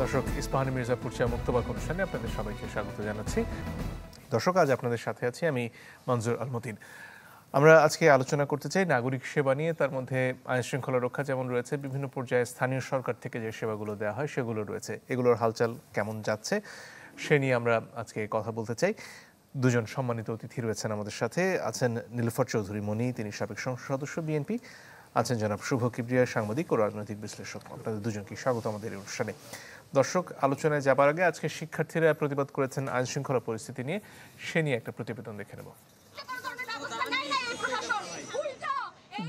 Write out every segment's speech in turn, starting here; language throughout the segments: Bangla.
দর্শক, ইস্পাহানি মির্জাপুর চা মুক্তবাক অনুষ্ঠানে আপনাদের সবাইকে স্বাগত জানাচ্ছি। দর্শক, আজ আপনাদের সাথে আছি আমি মনজুর আলমতিন। আমরা আজকে আলোচনা করতে চাই নাগরিক সেবা নিয়ে। তার মধ্যে আইন শৃঙ্খলা রক্ষা যেমন রয়েছে, বিভিন্ন পর্যায়ে স্থানীয় সরকার থেকে যে সেবাগুলো দেওয়া হয় সেগুলো রয়েছে। এগুলোর হালচাল কেমন যাচ্ছে সে নিয়ে আমরা আজকে কথা বলতে চাই। দুজন সম্মানিত অতিথি রয়েছেন আমাদের সাথে। আছেন নীলুফার চৌধুরী মনি, তিনি সাবেক সংসদ সদস্য বিএনপি। আছেন জনাব শুভ কিবরিয়া, সাংবাদিক ও রাজনৈতিক বিশ্লেষক। আপনাদের দুজনকে স্বাগত আমাদের এই অনুষ্ঠানে। দর্শক, আলোচনায় যাবার আগে আজকে শিক্ষার্থীরা প্রতিবাদ করেছেন আইন শৃঙ্খলা পরিস্থিতি নিয়ে, সে নিয়ে একটা প্রতিবেদন দেখে নেব।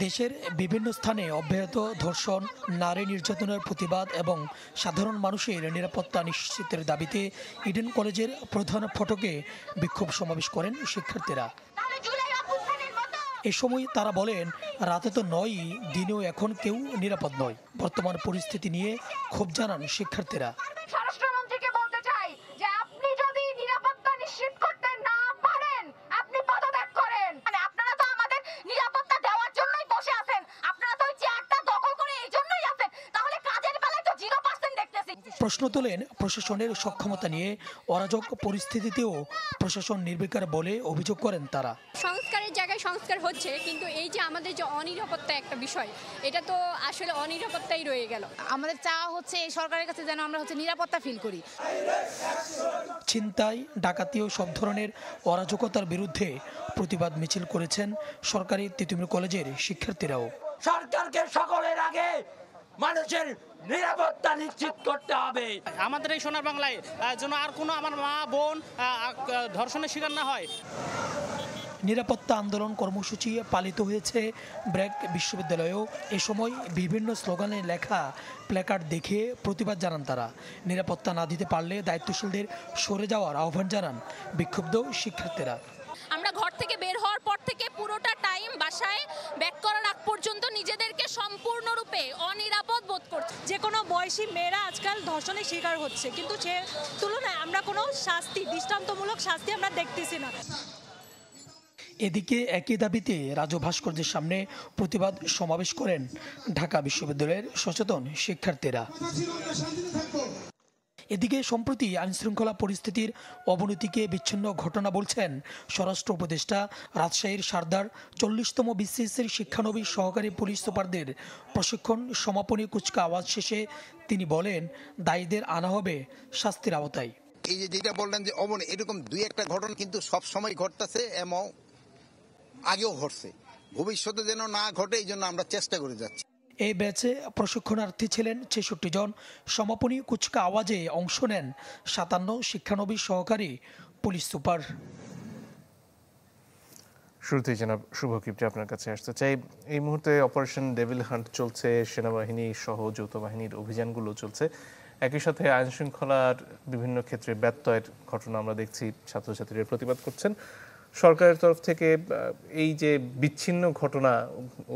দেশের বিভিন্ন স্থানে অব্যাহত ধর্ষণ, নারী নির্যাতনের প্রতিবাদ এবং সাধারণ মানুষের নিরাপত্তা নিশ্চিতের দাবিতে ইডেন কলেজের প্রধান ফটকে বিক্ষোভ সমাবেশ করেন শিক্ষার্থীরা। এ সময় তারা বলেন, রাতে তো নয়ই, দিনেও এখন কেউ নিরাপদ নয়। বর্তমান পরিস্থিতি নিয়ে ক্ষোভ জানান শিক্ষার্থীরা। প্রশ্ন তোলেন প্রশাসনের সক্ষমতা নিয়ে। অরাজক পরিস্থিতিতেও প্রশাসন নির্বিকার বলে অভিযোগ করেন তারা। সংস্কারের জায়গায় সংস্কার হচ্ছে, কিন্তু এই যে আমাদের যে অনিরাপত্তা একটা বিষয়, এটা তো আসলে অনিরাপত্তাই রয়ে গেল। আমাদের চাওয়া হচ্ছে এই সরকারের কাছে যেন আমরা নিরাপত্তা ফিল করি। ছিনতাই, ডাকাতি ও সব ধরনের অরাজকতার বিরুদ্ধে প্রতিবাদ মিছিল করেছেন সরকারি তিতুমির কলেজের শিক্ষার্থীরাও। সরকারকে সকলের আগে মানুষের নিরাপত্তা নিশ্চিত করতে হবে। আমাদের এই সোনার বাংলায় যেন আর কোনো আমার মা বোন ধর্ষণের শিকার না হয়। নিরাপত্তা আন্দোলন কর্মসূচি পালিত হয়েছে ব্র্যাক বিশ্ববিদ্যালয়েও। এ সময় বিভিন্ন স্লোগানে লেখা প্ল্যাকার্ড দেখে প্রতিবাদ জানান তারা। নিরাপত্তা না দিতে পারলে দায়িত্বশীলদের সরে যাওয়ার আহ্বান জানান বিক্ষুব্ধ শিক্ষার্থীরা। আমরা ঘর থেকে বের হওয়ার পর থেকে পুরোটা টাইম বাসায় ব্যাক করার আগ পর্যন্ত নিজেদেরকে সম্পূর্ণরূপে অনিরাপদ বোধ করছি। যে কোনো বয়সী মেয়েরা আজকাল ধর্ষণের শিকার হচ্ছে, কিন্তু সে তুলনায় আমরা কোনো শাস্তি, দৃষ্টান্তমূলক শাস্তি আমরা দেখতেছি না। এদিকে একই দাবিতে রাজু ভাস্কর্যের সামনে প্রতিবাদ সমাবেশ করেন ঢাকা বিশ্ববিদ্যালয়ের সচেতন শিক্ষার্থীরা। এদিকে সম্প্রতি আইনশৃঙ্খলা পরিস্থিতির অবনতিকে বিচ্ছিন্ন ঘটনা বলছেন স্বরাষ্ট্র উপদেষ্টা। রাজশাহীর সারদার 40তম বিসিএসের শিক্ষানবিশ সহকারী পুলিশ সুপারদের প্রশিক্ষণ সমাপনী কুচকাওয়াজ শেষে তিনি বলেন, দায়ীদের আনা হবে শাস্তির আওতায়। এই যে যেটা বললেন যে অমন এরকম দুই একটা ঘটনা কিন্তু সব সময় ঘটতেছে এবং আগেও ঘটছে, ভবিষ্যতে যেন না ঘটে এই জন্য আমরা চেষ্টা করে যাচ্ছি। এই ব্যাচে প্রশিক্ষণার্থী ছিলেন 66 জন। সমাপনী কুচকা আওয়াজে অংশ নেন 57 শিক্ষানবিশ সহকারী পুলিশ সুপার। শুরুতেই জনাব শুভ কিবরিয়া, আপনার কাছে আসতে চাই। এই মুহূর্তে অপারেশন ডেভিল হান্ট চলছে, সেনাবাহিনী সহ যৌথ বাহিনীর অভিযানগুলো চলছে। একই সাথে আইন শৃঙ্খলার বিভিন্ন ক্ষেত্রে ব্যত্যয়ের ঘটনা আমরা দেখছি, ছাত্রছাত্রীরা প্রতিবাদ করছেন। সরকারের তরফ থেকে এই যে বিচ্ছিন্ন ঘটনা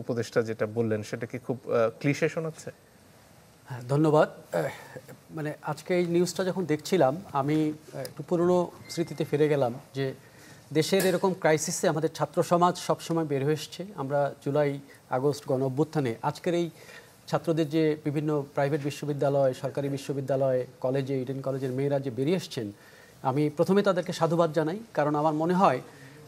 উপদেষ্টা যেটা বললেন, সেটা কি খুব ক্লিশে শোনাচ্ছে? ধন্যবাদ। মানে আজকে এই নিউজটা যখন দেখছিলাম, আমি একটু পুরনো স্মৃতিতে ফিরে গেলাম যে দেশের এরকম ক্রাইসিসে আমাদের ছাত্র সমাজ সবসময় বের হয়ে এসছে। আমরা জুলাই আগস্ট গণ অভ্যুত্থানে আজকের এই ছাত্রদের যে বিভিন্ন প্রাইভেট বিশ্ববিদ্যালয়, সরকারি বিশ্ববিদ্যালয়, কলেজে, ইডেন কলেজের মেয়েরা যে বেরিয়ে এসছেন, আমি প্রথমে তাদেরকে সাধুবাদ জানাই। কারণ আমার মনে হয়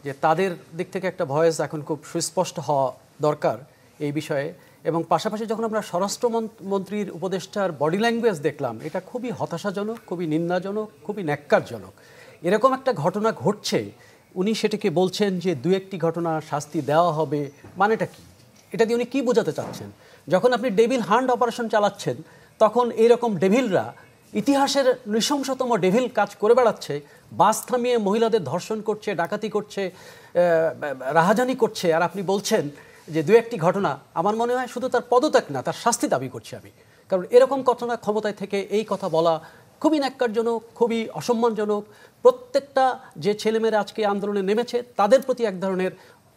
যে তাদের দিক থেকে একটা ভয়েস এখন খুব সুস্পষ্ট হওয়া দরকার এই বিষয়ে। এবং পাশাপাশি যখন আমরা স্বরাষ্ট্রমন্ত্রীর উপদেষ্টার বডি ল্যাঙ্গুয়েজ দেখলাম, এটা খুবই হতাশাজনক, খুবই নিন্দাজনক, খুবই ন্যাক্কারজনক। এরকম একটা ঘটনা ঘটছে, উনি সেটাকে বলছেন যে দু একটি ঘটনা শাস্তি দেওয়া হবে। মানেটা কি? এটা দিয়ে উনি কী বোঝাতে চাচ্ছেন? যখন আপনি ডেভিল হান্ট অপারেশন চালাচ্ছেন, তখন এইরকম ডেভিলরা, ইতিহাসের নৃশংসতম ডেভিল কাজ করে বেড়াচ্ছে, বাস থামিয়ে মহিলাদের ধর্ষণ করছে, ডাকাতি করছে, রাহাজানি করছে, আর আপনি বলছেন যে দু একটি ঘটনা। আমার মনে হয় শুধু তার পদত্যাগ না, তার শাস্তি দাবি করছি আমি। কারণ এরকম ঘটনা ক্ষমতায় থেকে এই কথা বলা খুবই ন্যাক্কারজনক, খুবই অসম্মানজনক। প্রত্যেকটা যে ছেলেমেয়েরা আজকে আন্দোলনে নেমেছে, তাদের প্রতি এক ধরনের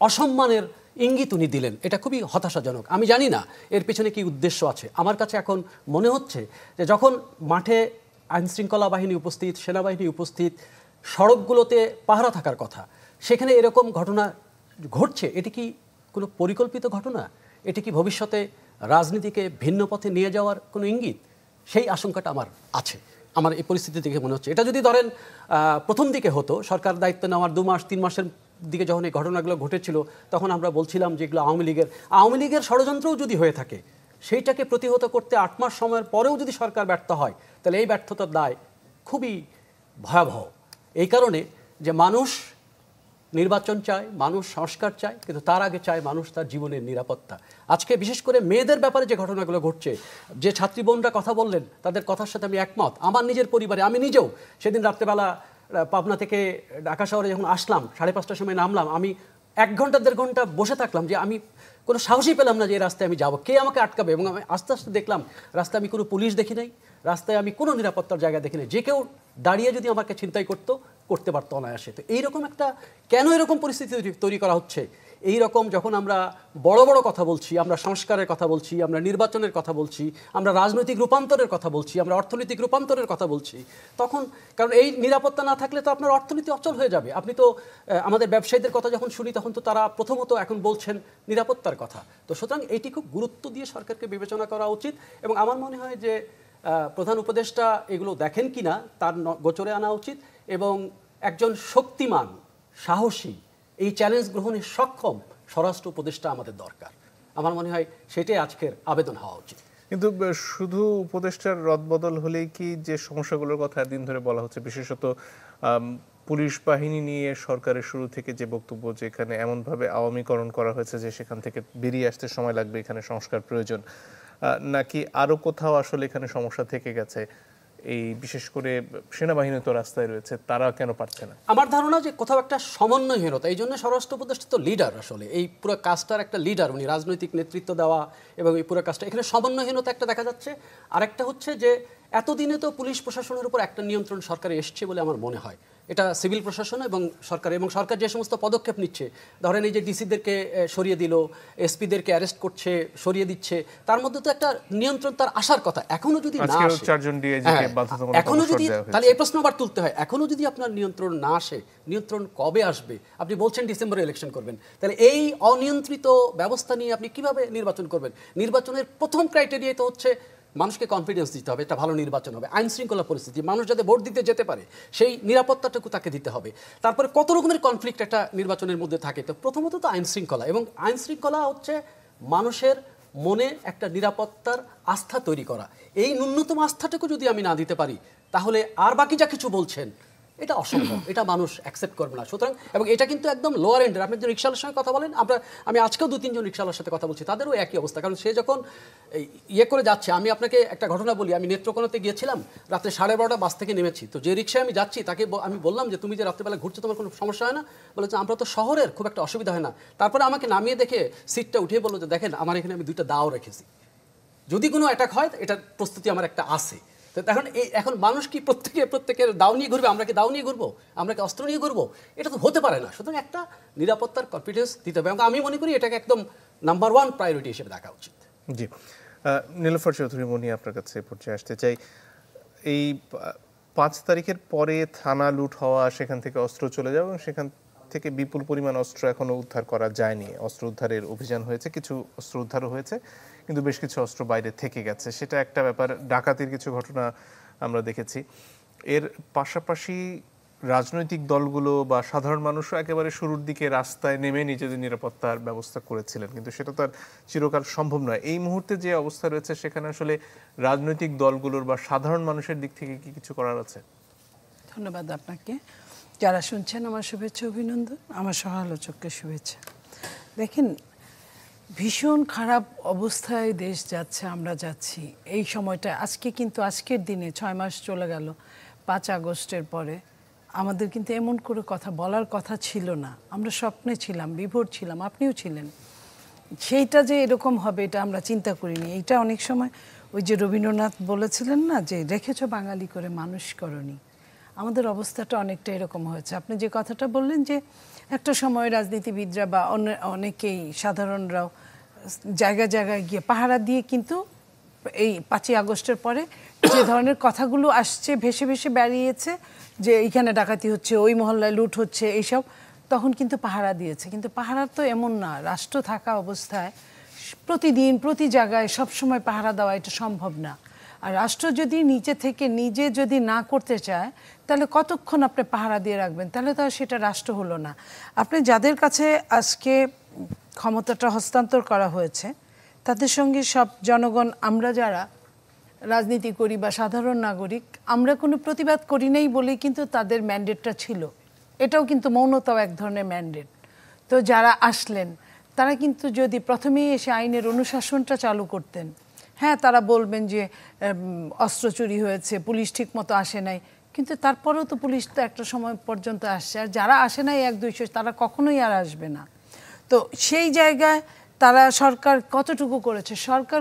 অসম্মানের ইঙ্গিত উনি দিলেন। এটা খুবই হতাশাজনক। আমি জানি না এর পেছনে কি উদ্দেশ্য আছে। আমার কাছে এখন মনে হচ্ছে যে যখন মাঠে আইনশৃঙ্খলা বাহিনী উপস্থিত, সেনাবাহিনী উপস্থিত, সড়কগুলোতে পাহারা থাকার কথা, সেখানে এরকম ঘটনা ঘটছে, এটি কি কোনো পরিকল্পিত ঘটনা? এটি কি ভবিষ্যতে রাজনীতিকে ভিন্ন পথে নিয়ে যাওয়ার কোনো ইঙ্গিত? সেই আশঙ্কাটা আমার আছে। আমার এই পরিস্থিতি দেখে মনে হচ্ছে। এটা যদি ধরেন প্রথম দিকে হতো, সরকার দায়িত্ব নেওয়ার 2 মাস 3 মাসের দিকে যখন এই ঘটনাগুলো ঘটেছিল, তখন আমরা বলছিলাম যে এগুলো আওয়ামী লীগের ষড়যন্ত্রও যদি হয়ে থাকে, সেইটাকে প্রতিহত করতে 8 মাস সময়ের পরেও যদি সরকার ব্যর্থ হয়, তাহলে এই ব্যর্থতার দায় খুবই ভয়াবহ। এই কারণে যে মানুষ নির্বাচন চায়, মানুষ সংস্কার চায়, কিন্তু তার আগে চায় মানুষ তার জীবনের নিরাপত্তা। আজকে বিশেষ করে মেয়েদের ব্যাপারে যে ঘটনাগুলো ঘটছে, যে ছাত্রী বোনরা কথা বললেন, তাদের কথার সাথে আমি একমত। আমার নিজের পরিবারে আমি নিজেও সেদিন রাত্রেবেলা পাবনা থেকে ঢাকা শহরে যখন আসলাম, 5:30টার সময় নামলাম, আমি 1 ঘন্টা 1.5 ঘন্টা বসে থাকলাম যে আমি কোনো সাহসই পেলাম না যে এই রাস্তায় আমি যাবো, কে আমাকে আটকাবে। এবং আমি আস্তে আস্তে দেখলাম রাস্তায় আমি কোনো পুলিশ দেখি নাই, রাস্তায় আমি কোনো নিরাপত্তার জায়গা দেখি নাই। যে কেউ দাঁড়িয়ে যদি আমাকে ছিনতাই করতে পারতো অনায়াসে। তো এইরকম একটা কেন এরকম পরিস্থিতি তৈরি করা হচ্ছে? এই রকম যখন আমরা বড় বড় কথা বলছি, আমরা সংস্কারের কথা বলছি, আমরা নির্বাচনের কথা বলছি, আমরা রাজনৈতিক রূপান্তরের কথা বলছি, আমরা অর্থনৈতিক রূপান্তরের কথা বলছি, তখন কারণ এই নিরাপত্তা না থাকলে তো আপনার অর্থনীতি অচল হয়ে যাবে। আপনি তো আমাদের ব্যবসায়ীদের কথা যখন শুনি, তখন তো তারা প্রথমত এখন বলছেন নিরাপত্তার কথা। তো সুতরাং এইটি খুব গুরুত্ব দিয়ে সরকারকে বিবেচনা করা উচিত। এবং আমার মনে হয় যে প্রধান উপদেষ্টা এগুলো দেখেন কিনা তার গোচরে আনা উচিত, এবং একজন শক্তিমান, সাহসী, এই চ্যালেঞ্জ গ্রহণে সক্ষম স্বরাষ্ট্র উপদেষ্টা আমাদের দরকার। আমার মনে হয় সেটাই আজকের আবেদন হওয়া উচিত। কিন্তু শুধু উপদেষ্টার রদবদল হলেই কি যে সমস্যাগুলোর কথা দিন ধরে বলা হচ্ছে, বিশেষত পুলিশ বাহিনী নিয়ে সরকারের শুরু থেকে যে বক্তব্য, যে এখানে এমনভাবে আওয়ামীকরণ করা হয়েছে যে সেখান থেকে বেরিয়ে আসতে সময় লাগবে, এখানে সংস্কার প্রয়োজন, নাকি আরও কোথাও আসলে এখানে সমস্যা থেকে গেছে? এই বিশেষ করে সেনাবাহিনী তো রাস্তায় রয়েছে, তারা কেন পারছে না? আমার ধারণা যে কোথাও একটা সমন্বয়হীনতা। এই জন্য স্বরাষ্ট্র উপদেষ্টা তো লিডার, আসলে এই পুরো কাজটার একটা লিডার, উনি রাজনৈতিক নেতৃত্ব দেওয়া, এবং এই পুরো কাজটা এখানে সমন্বয়হীনতা একটা দেখা যাচ্ছে। আরেকটা হচ্ছে যে এতদিনে তো পুলিশ প্রশাসনের উপর একটা নিয়ন্ত্রণ সরকারে এসছে বলে আমার মনে হয়। এটা সিভিল প্রশাসন এবং সরকার যে সমস্ত পদক্ষেপ নিচ্ছে, ধরেন এই যে ডিসিদেরকে সরিয়ে দিল, এসপিদেরকে অ্যারেস্ট করছে, সরিয়ে দিচ্ছে, তার মধ্যে তো একটা নিয়ন্ত্রণ তার আসার কথা। এখনো যদি না আসে, এখনো যদি, তাহলে এই প্রশ্ন আবার তুলতে হয়, এখনো যদি আপনার নিয়ন্ত্রণ না আসে, নিয়ন্ত্রণ কবে আসবে? আপনি বলছেন ডিসেম্বরে ইলেকশন করবেন, তাহলে এই অনিয়ন্ত্রিত ব্যবস্থা নিয়ে আপনি কিভাবে নির্বাচন করবেন? নির্বাচনের প্রথম ক্রাইটেরিয়া তো হচ্ছে মানুষকে কনফিডেন্স দিতে হবে, একটা ভালো নির্বাচন হবে, আইন শৃঙ্খলা পরিস্থিতি, মানুষ যাতে ভোট দিতে যেতে পারে সেই নিরাপত্তাটুকু তাকে দিতে হবে। তারপরে কত রকমের কনফ্লিক্ট একটা নির্বাচনের মধ্যে থাকে। তো প্রথমত তো আইন শৃঙ্খলা, এবং আইন শৃঙ্খলা হচ্ছে মানুষের মনে একটা নিরাপত্তার আস্থা তৈরি করা। এই ন্যূনতম আস্থাটুকু যদি আমি না দিতে পারি, তাহলে আর বাকি যা কিছু বলছেন এটা অসম্ভব, এটা মানুষ অ্যাকসেপ্ট করবে না। সুতরাং, এবং এটা কিন্তু একদম লোয়ার এন্ডের। আপনি যে রিক্সাওয়ালার সঙ্গে কথা বলেন, আমি আজকেও 2-3 জন রিক্সাওয়ালার সাথে কথা বলছি, তাদেরও একই অবস্থা। কারণ সে যখন করে যাচ্ছে, আমি আপনাকে একটা ঘটনা বলি, আমি নেত্রকোনাতে গিয়েছিলাম, রাত্রে 12:30 বাস থেকে নেমেছি। তো যে রিক্সায় আমি যাচ্ছি তাকে আমি বললাম যে তুমি যে রাত্রেবেলা ঘুরছো, তোমার কোনো সমস্যা হয় না? বলে যে আমরা তো শহরের, খুব একটা অসুবিধা হয় না। তারপরে আমাকে নামিয়ে দেখে সিটটা উঠিয়ে বললো যে দেখেন আমার এখানে আমি 2টা দাও রেখেছি, যদি কোনো অ্যাটাক হয় এটার প্রস্তুতি আমার একটা আছে। তো এখন মানুষ কি প্রত্যেকের দাও নিয়ে ঘুরবে? আমরা কি দাও নিয়ে ঘুরবো? আমরা কি অস্ত্র নিয়ে ঘুরবো? এটা তো হতে পারে না। সুতরাং একটা নিরাপত্তার কনফিডেন্স দিতে হবে, এবং আমি মনে করি এটাকে একদম নাম্বার 1 প্রায়োরিটি হিসেবে দেখা উচিত। জি, নীলোফার চৌধুরী মনি, আপনার কাছে পর্যায়ে আসতে চাই। এই 5 তারিখের পরে থানা লুট হওয়া, সেখান থেকে অস্ত্র চলে যাওয়া, এবং সেখান থেকে বিপুল পরিমাণ অস্ত্র এখনো উদ্ধার করা যায়নি। অস্ত্র উদ্ধারের অভিযান হয়েছে, কিছু অস্ত্র উদ্ধারও হয়েছে, কিন্তু বেশ কিছু অস্ত্র বাইরে থেকে গেছে, সেটা একটা ব্যাপার। ডাকাতির কিছু ঘটনা আমরা দেখেছি। এর পাশাপাশি রাজনৈতিক দলগুলো বা সাধারণ মানুষও একেবারে শুরুর দিকে রাস্তায় নেমে নিজেদের নিরাপত্তার ব্যবস্থা করেছিলেন, কিন্তু সেটা তো আর চিরকাল সম্ভব নয়। এই মুহূর্তে যে অবস্থা রয়েছে, সেখানে আসলে রাজনৈতিক দলগুলোর বা সাধারণ মানুষের দিক থেকে কি কিছু করার আছে? ধন্যবাদ আপনাকে। যারা শুনছেন আমার শুভেচ্ছা, অভিনন্দন, আমার সহ-আলোচককে শুভেচ্ছা। দেখেন, ভীষণ খারাপ অবস্থায় দেশ যাচ্ছে, আমরা যাচ্ছি এই সময়টা। আজকের দিনে 6 মাস চলে গেল 5 আগস্টের পরে। আমাদের কিন্তু এমন করে কথা বলার কথা ছিল না। আমরা স্বপ্নে ছিলাম, বিভোর ছিলাম, আপনিও ছিলেন। সেইটা যে এরকম হবে এটা আমরা চিন্তা করিনি। এইটা অনেক সময় ওই যে রবীন্দ্রনাথ বলেছিলেন না, যে রেখেছ বাঙালি করে মানুষ করনি। আমাদের অবস্থাটা অনেকটা এরকম হয়েছে। আপনি যে কথাটা বললেন যে একটা সময় রাজনীতিবিদরা বা অনেকেই সাধারণরাও জায়গায় জায়গায় গিয়ে পাহারা দিয়ে, কিন্তু এই 5ই আগস্টের পরে যে ধরনের কথাগুলো আসছে, ভেসে ভেসে বেরিয়েছে যে এইখানে ডাকাতি হচ্ছে, ওই মহল্লায় লুট হচ্ছে, এইসব, তখন কিন্তু পাহারা দিয়েছে। কিন্তু পাহারা তো এমন না, রাষ্ট্র থাকা অবস্থায় প্রতিদিন প্রতি জায়গায় সবসময় পাহারা দেওয়া এটা সম্ভব না। আর রাষ্ট্র যদি নিচে থেকে নিজে যদি না করতে চায় তাহলে কতক্ষণ আপনি পাহারা দিয়ে রাখবেন? তাহলে তো আর সেটা রাষ্ট্র হলো না। আপনি যাদের কাছে আজকে ক্ষমতাটা হস্তান্তর করা হয়েছে তাদের সঙ্গে সব জনগণ, আমরা যারা রাজনীতি করি বা সাধারণ নাগরিক, আমরা কোনো প্রতিবাদ করি নাই বলেই কিন্তু তাদের ম্যান্ডেটটা ছিল। এটাও কিন্তু মৌনতাও এক ধরনের ম্যান্ডেট। তো যারা আসলেন তারা কিন্তু যদি প্রথমেই এসে আইনের অনুশাসনটা চালু করতেন, হ্যাঁ তারা বলবেন যে অস্ত্র চুরি হয়েছে, পুলিশ ঠিক মতো আসে নাই, কিন্তু তারপরেও তো পুলিশ তো একটা সময় পর্যন্ত আসছে। আর যারা আসে নাই 1-200, তারা কখনোই আর আসবে না। তো সেই জায়গায় তারা সরকার কতটুকু করেছে? সরকার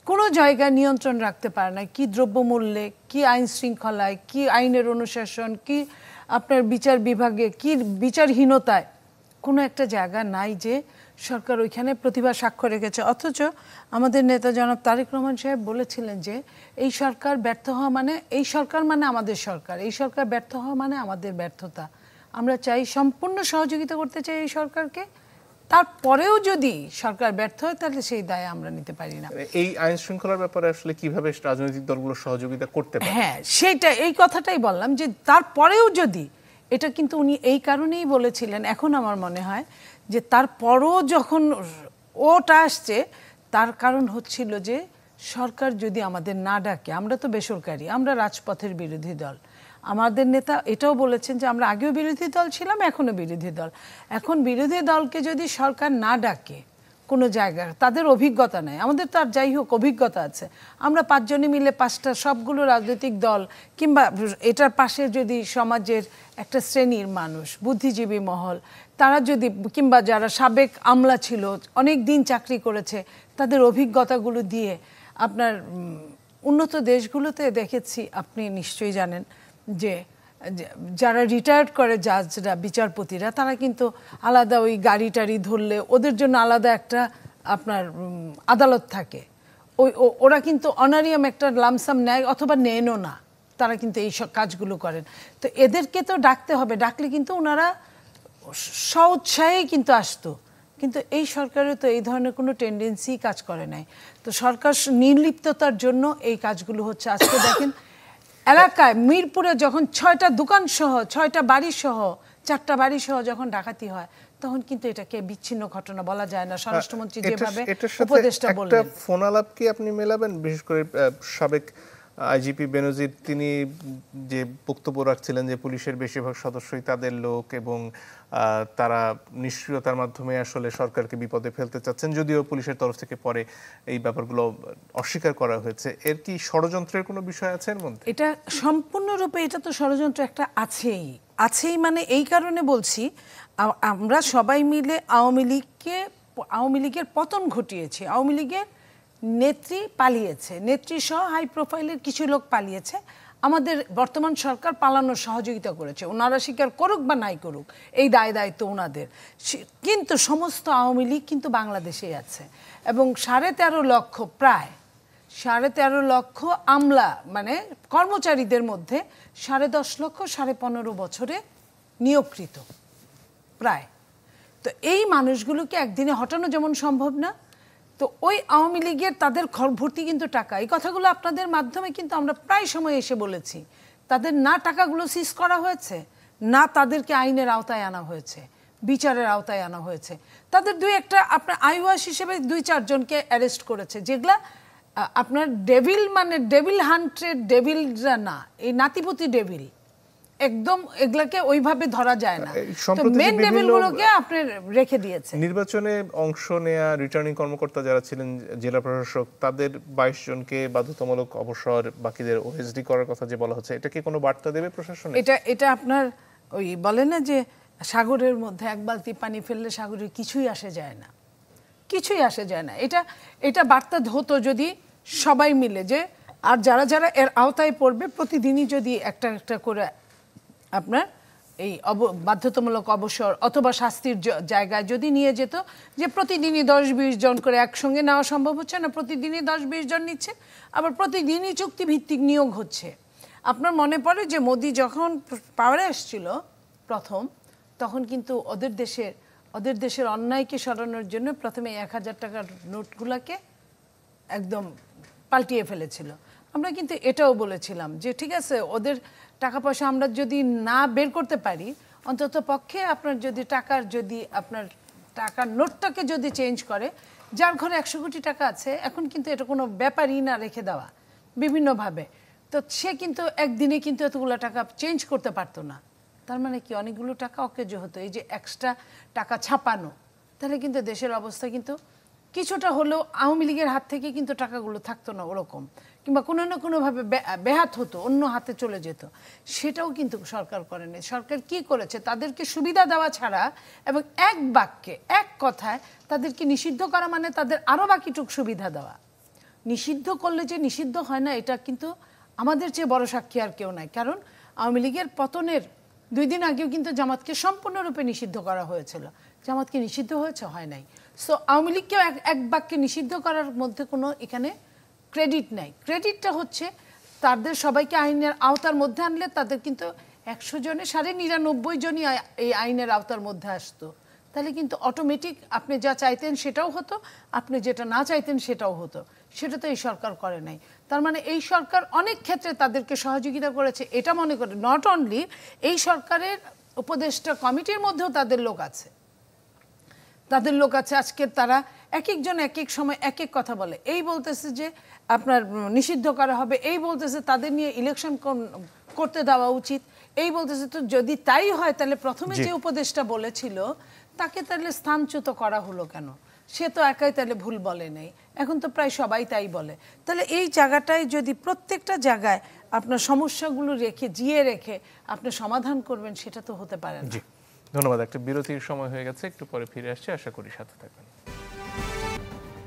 কোনো জায়গায় নিয়ন্ত্রণ রাখতে পারে না। কি দ্রব্যমূল্যে, কি আইন শৃঙ্খলায়, কি আইনের অনুশাসন, কি আপনার বিচার বিভাগে, কি বিচারহীনতায়, কোনো একটা জায়গা নাই যে সরকার ওইখানে প্রতিভা সাক্ষ্য রেখেছে। অথচ আমাদের নেতা জনাব তারেক রহমান সাহেব বলেছিলেন যে এই সরকার ব্যর্থ হওয়া মানে, এই সরকার মানে আমাদের সরকার, এই সরকার ব্যর্থ হওয়া মানে আমাদের ব্যর্থতা। আমরা চাই সম্পূর্ণ সহযোগিতা করতে চাই এই সরকারকে, তারপরেও যদি সরকার ব্যর্থ হয় তাহলে সেই দায় আমরা নিতে পারি না। এই আইন শৃঙ্খলার ব্যাপারে আসলে কিভাবে রাজনৈতিক দলগুলো সহযোগিতা করতে পারে? হ্যাঁ, সেটা এই কথাটাই বললাম যে তারপরেও যদি, এটা কিন্তু উনি এই কারণেই বলেছিলেন, এখন আমার মনে হয় যে তারপরও যখন ওটা আসছে তার কারণ হচ্ছিল যে সরকার যদি আমাদের না ডাকে, আমরা তো বেসরকারি, আমরা রাজপথের বিরোধী দল। আমাদের নেতা এটাও বলেছেন যে আমরা আগেও বিরোধী দল ছিলাম, এখনও বিরোধী দল। এখন বিরোধী দলকে যদি সরকার না ডাকে কোনো জায়গায়, তাদের অভিজ্ঞতা নেই, আমাদের তো আর যাই হোক অভিজ্ঞতা আছে। আমরা 5 জনে মিলে 5টা সবগুলো রাজনৈতিক দল কিংবা এটার পাশে যদি সমাজের একটা শ্রেণীর মানুষ, বুদ্ধিজীবী মহল, তারা যদি, কিংবা যারা সাবেক আমলা ছিল, অনেক দিন চাকরি করেছে, তাদের অভিজ্ঞতাগুলো দিয়ে আপনার উন্নত দেশগুলোতে দেখেছি, আপনি নিশ্চয়ই জানেন যে যারা রিটায়ার্ড করে জাজরা, বিচারপতিরা, তারা কিন্তু আলাদা ওই গাড়ি টাড়ি ধরলে ওদের জন্য আলাদা একটা আপনার আদালত থাকে। ওরা কিন্তু অনারিয়াম একটা লামসাম নেয় অথবা নেনও না, তারা কিন্তু এই সব কাজগুলো করেন। তো এদেরকে তো ডাকতে হবে, ডাকলে কিন্তু ওনারা স্ব-উৎসাহেই কিন্তু আসতো। কিন্তু এই সরকারের তো এই ধরনের কোনো টেন্ডেন্সি কাজ করে নাই। তো সরকার নির্লিপ্ততার জন্য এই কাজগুলো হচ্ছে। আজকে দেখেন এলাকায় মিরপুরে যখন 6টা দোকান সহ, 6টা বাড়ি সহ, 4টা বাড়ি সহ যখন ডাকাতি হয়, তখন কিন্তু এটাকে বিচ্ছিন্ন ঘটনা বলা যায় না। স্বরাষ্ট্রমন্ত্রী যেভাবে উপদেষ্টা বললেন, একটা ফোন আলাপ কি আপনি মেলাবেন? বিশেষ করে সাবেক আইজিপি বেনজির তিনি যে বক্তব্য রাখছিলেন যে পুলিশের বেশিরভাগ সদস্যই তাদের লোক এবং তারা নিষ্ক্রিয়তার মাধ্যমে আসলে সরকারকে বিপদে ফেলতে চাচ্ছেন, যদিও পুলিশের তরফ থেকে পরে এই ব্যাপারগুলো অস্বীকার করা হয়েছে। এর কি ষড়যন্ত্রের কোনো বিষয় আছে এর মধ্যে? এটা সম্পূর্ণরূপে, এটা তো ষড়যন্ত্র একটা আছেই মানে এই কারণে বলছি, আমরা সবাই মিলে আওয়ামী লীগের পতন ঘটিয়েছি। আওয়ামী লীগের নেত্রী পালিয়েছে, নেত্রী সহ হাই প্রোফাইলের কিছু লোক পালিয়েছে, আমাদের বর্তমান সরকার পালানোর সহযোগিতা করেছে। ওনারা স্বীকার করুক বা নাই করুক, এই দায়িত্ব ওনাদের। কিন্তু সমস্ত আওয়ামী লীগ কিন্তু বাংলাদেশেই আছে এবং 13.5 লক্ষ, প্রায় 13.5 লক্ষ আমলা মানে কর্মচারীদের মধ্যে 10.5 লক্ষ 15.5 বছরে নিয়োগকৃত প্রায়। তো এই মানুষগুলোকে একদিনে হটানো যেমন সম্ভব না, তো ওই আওয়ামী লীগের তাদের ঘর ভর্তি কিন্তু টাকা, এই কথাগুলো আপনাদের মাধ্যমে কিন্তু আমরা প্রায় সময় এসে বলেছি। তাদের না টাকাগুলো সিজ করা হয়েছে, না তাদেরকে আইনের আওতায় আনা হয়েছে, বিচারের আওতায় আনা হয়েছে। তাদের একটা আপনার আইওয়াস হিসেবে 2-4 জনকে অ্যারেস্ট করেছে, যেগুলা আপনার ডেভিল, মানে ডেভিল হান্টেড ডেভিলরা না, এই নাতিপতি ডেভিল, একদম এগুলাকে ওইভাবে ধরা যায় না। তো মেন ডেভিলগুলোকে আপনি রেখে দিয়েছেন। নির্বাচনে অংশ নেয়া রিটার্নিং কর্মকর্তা যারা ছিলেন, জেলা প্রশাসক, তাদের 22 জনকে বাধ্যতামূলক অবসর, বাকিদের ওএসডি করার কথা যে বলা হচ্ছে, এটা কি কোনো বার্তা দেবে প্রশাসনে? এটা আপনার ওই বলে না যে সাগরের মধ্যে 1 বালতি পানি ফেললে সাগরের কিছুই আসে যায় না, কিছুই আসে যায় না। এটা বার্তা হতো যদি সবাই মিলে, যে আর যারা যারা এর আওতায় পড়বে প্রতিদিনই যদি একটা করে আপনার এই বাধ্যতামূলক অবসর অথবা শাস্তির জায়গায় যদি নিয়ে যেত, যে প্রতিদিনই 10-20 জন করে একসঙ্গে নেওয়া সম্ভব হচ্ছে না, প্রতিদিনই 10-20 জন নিচ্ছে, আবার প্রতিদিনই চুক্তিভিত্তিক নিয়োগ হচ্ছে। আপনার মনে পড়ে যে মোদি যখন পাওয়ারে আসছিল প্রথম, তখন কিন্তু ওদের দেশের অন্যায়কে সরানোর জন্য প্রথমে 1000 টাকার নোটগুলোকে একদম পাল্টিয়ে ফেলেছিল। আমরা কিন্তু এটাও বলেছিলাম যে ঠিক আছে, ওদের টাকা পয়সা আমরা যদি না বের করতে পারি, অন্তত পক্ষে আপনার যদি আপনার টাকার নোটটাকে যদি চেঞ্জ করে, যার ঘরে 100 কোটি টাকা আছে, এখন কিন্তু এটা কোনো ব্যাপারই না রেখে দেওয়া বিভিন্নভাবে, তো সে কিন্তু একদিনে কিন্তু এতগুলো টাকা চেঞ্জ করতে পারতো না। তার মানে কি অনেকগুলো টাকা অকেজ হতো। এই যে এক্সট্রা টাকা ছাপানো, তাহলে কিন্তু দেশের অবস্থা কিন্তু কিছুটা হলেও আওয়ামী লীগের হাত থেকে কিন্তু টাকাগুলো থাকতো না ওরকম, কিংবা কোনো না কোনোভাবে ব্যাহাত হতো, অন্য হাতে চলে যেত। সেটাও কিন্তু সরকার করেনি। সরকার কি করেছে, তাদেরকে সুবিধা দেওয়া ছাড়া এবং এক বাক্যে এক কথায় তাদেরকে নিষিদ্ধ করা, মানে তাদের আরও বাকিটুক সুবিধা দেওয়া। নিষিদ্ধ করলে যে নিষিদ্ধ হয় না, এটা কিন্তু আমাদের চেয়ে বড় সাক্ষী আর কেউ নাই। কারণ আওয়ামী লীগের পতনের 2 দিন আগেও কিন্তু জামাতকে সম্পূর্ণরূপে নিষিদ্ধ করা হয়েছিল। জামাতকে নিষিদ্ধ হয়েছে, হয় নাই। সো আওয়ামী লীগকেও এক বাক্যে নিষিদ্ধ করার মধ্যে কোনো এখানে ক্রেডিট নাই। ক্রেডিটটা হচ্ছে তাদের সবাইকে আইনের আওতার মধ্যে আনলে তাদের কিন্তু 100 জনে 99.5 জনই এই আইনের আওতার মধ্যে আসতো। তাহলে কিন্তু অটোমেটিক আপনি যা চাইতেন সেটাও হতো, আপনি যেটা না চাইতেন সেটাও হতো। সেটা তো এই সরকার করে নাই। তার মানে এই সরকার অনেক ক্ষেত্রে তাদেরকে সহযোগিতা করেছে, এটা মনে করে। নট অনলি এই সরকারের উপদেষ্টা কমিটির মধ্যেও তাদের লোক আছে, আজকে তারা এক একজন এক এক সময় এক এক কথা বলে। এই বলতেছে যে আপনার নিষিদ্ধ করা হবে, এই বলতেছে তাদের নিয়ে ইলেকশন করতে দেওয়া উচিত, এই বলতেছে। তো যদি তাই হয়, তাহলে প্রথমে যে উপদেষ্টা বলেছিল তাকে তাহলে স্থানচ্যুত করা হলো কেন? সে তো একাই তাহলে ভুল বলে নেই, এখন তো প্রায় সবাই তাই বলে। তাহলে এই জায়গাটায় যদি প্রত্যেকটা জায়গায় আপনার সমস্যাগুলো জিয়ে রেখে আপনি সমাধান করবেন, সেটা তো হতে পারে না। ধন্যবাদ। একটা বিরতির সময় হয়ে গেছে, একটু পরে ফিরে আসছি, আশা করি সাথে থাকবেন।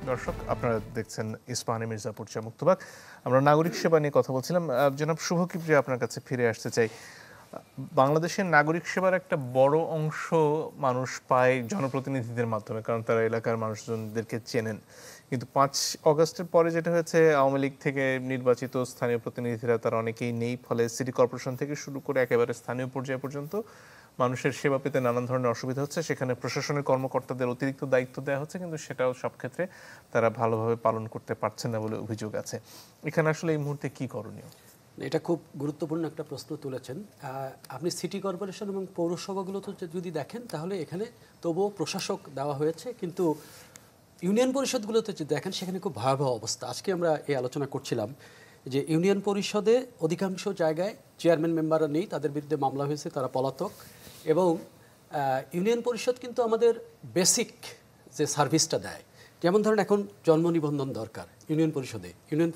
দর্শক, আপনারা দেখছেন ইস্পাহানি মির্জাপুর চা মুক্তবাক। আমরা নাগরিক সেবা নিয়ে কথা বলছিলাম। জনাব শুভ কিপ্রিয়া, আপনার কাছে ফিরে আসতে চাই। বাংলাদেশের নাগরিক সেবার একটা বড় অংশ মানুষ পায় জনপ্রতিনিধিদের মাধ্যমে, কারণ তারা এলাকার মানুষজনদেরকে চেনেন। কিন্তু 5 অগস্টের পরে যেটা হয়েছে, আওয়ামী লীগ থেকে নির্বাচিত স্থানীয় প্রতিনিধিরা তারা অনেকেই নেই। ফলে সিটি কর্পোরেশন থেকে শুরু করে একেবারে স্থানীয় পর্যায় পর্যন্ত মানুষের সেবা পেতে নানান ধরনের অসুবিধা হচ্ছে। সেখানে প্রশাসনের কর্মকর্তাদের অতিরিক্ত দায়িত্ব দেওয়া হচ্ছে, কিন্তু সেটাও সব ক্ষেত্রে তারা ভালোভাবে পালন করতে পারছেন না বলে অভিযোগ আছে। এখানে আসলে এই মুহূর্তে কি করণীয়? এটা খুব গুরুত্বপূর্ণ একটা প্রশ্ন তুলেছেন। আপনি সিটি কর্পোরেশন এবং পৌরসভাগুলো তো যদি দেখেন, তাহলে এখানে তবুও প্রশাসক দেওয়া হয়েছে, কিন্তু ইউনিয়ন পরিষদগুলোতে যদি দেখেন, সেখানে খুব ভয়াবহ অবস্থা। আজকে আমরা এই আলোচনা করছিলাম যে ইউনিয়ন পরিষদে অধিকাংশ জায়গায় চেয়ারম্যান মেম্বাররা নেই, তাদের বিরুদ্ধে মামলা হয়েছে, তারা পলাতক। এবং ইউনিয়ন পরিষদ কিন্তু আমাদের বেসিক যে সার্ভিসটা দেয়, যেমন ধরেন এখন জন্ম নিবন্ধন দরকার ইউনিয়ন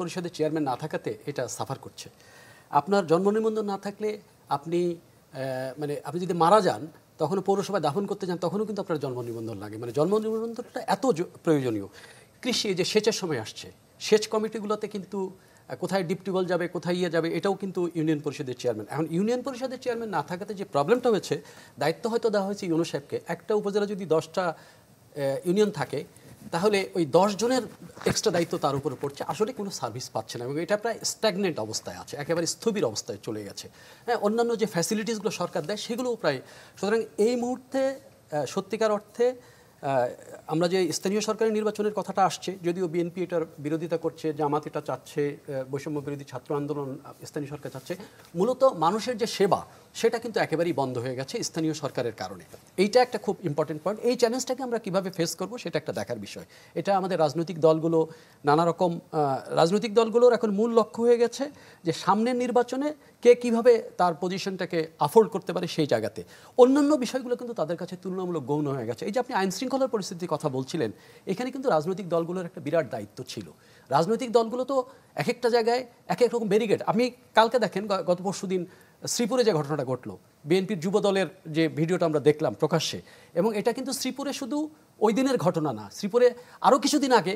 পরিষদে চেয়ারম্যান না থাকাতে এটা সাফার করছে। আপনার জন্ম নিবন্ধন না থাকলে আপনি যদি মারা যান, তখনও পৌরসভায় দাফন করতে যান, তখনও কিন্তু আপনার জন্ম নিবন্ধন লাগে। মানে জন্ম নিবন্ধনটা এত প্রয়োজনীয়। কৃষি, যে সেচের সময় আসছে, সেচ কমিটিগুলোতে কিন্তু কোথায় ডিপ টিউবওয়েল যাবে, কোথায় যাবে, এটাও কিন্তু ইউনিয়ন পরিষদের চেয়ারম্যান। এখন ইউনিয়ন পরিষদের চেয়ারম্যান না থাকাতে যে প্রবলেমটা হয়েছে, দায়িত্ব হয়তো দেওয়া হয়েছে ইউনো সাহেবকে। একটা উপজেলা যদি 10টা ইউনিয়ন থাকে, তাহলে ওই 10 জনের এক্সট্রা দায়িত্ব তার উপরে পড়ছে, আসলে কোনো সার্ভিস পাচ্ছে না এবং এটা প্রায় স্ট্যাগনেন্ট অবস্থায় আছে, একেবারে স্থবির অবস্থায় চলে গেছে। হ্যাঁ, অন্যান্য যে ফ্যাসিলিটিসগুলো সরকার দেয় সেগুলোও প্রায়। সুতরাং এই মুহূর্তে সত্যিকার অর্থে আমরা যে স্থানীয় সরকারের নির্বাচনের কথাটা আসছে, যদিও বিএনপি এটার বিরোধিতা করছে, জামাত এটা চাচ্ছে, বৈষম্য বিরোধী ছাত্র আন্দোলন স্থানীয় সরকার চাচ্ছে, মূলত মানুষের যে সেবা সেটা কিন্তু একেবারেই বন্ধ হয়ে গেছে স্থানীয় সরকারের কারণে। এইটা একটা খুব ইম্পর্টেন্ট পয়েন্ট। এই চ্যালেঞ্জটাকে আমরা কীভাবে ফেস করব সেটা একটা দেখার বিষয়। এটা আমাদের রাজনৈতিক দলগুলো, নানা রকম রাজনৈতিক দলগুলোর এখন মূল লক্ষ্য হয়ে গেছে যে সামনের নির্বাচনে কে কীভাবে তার পজিশনটাকে আফোর্ড করতে পারে সেই জায়গাতে। অন্যান্য বিষয়গুলো কিন্তু তাদের কাছে তুলনামূলক গৌণ হয়ে গেছে। এই যে আপনি আইন শৃঙ্খলার পরিস্থিতির কথা বলছিলেন, এখানে কিন্তু রাজনৈতিক দলগুলোর একটা বিরাট দায়িত্ব ছিল। রাজনৈতিক দলগুলো তো এক একটা জায়গায় এক এক রকম ব্যারিকেড। আপনি কালকে দেখেন, গত পরশুদিন শ্রীপুরে যে ঘটনাটা ঘটলো, বিএনপির যুব দলের যে ভিডিওটা আমরা দেখলাম প্রকাশ্যে, এবং এটা কিন্তু শ্রীপুরে শুধু ওই দিনের ঘটনা না, শ্রীপুরে আরও কিছুদিন আগে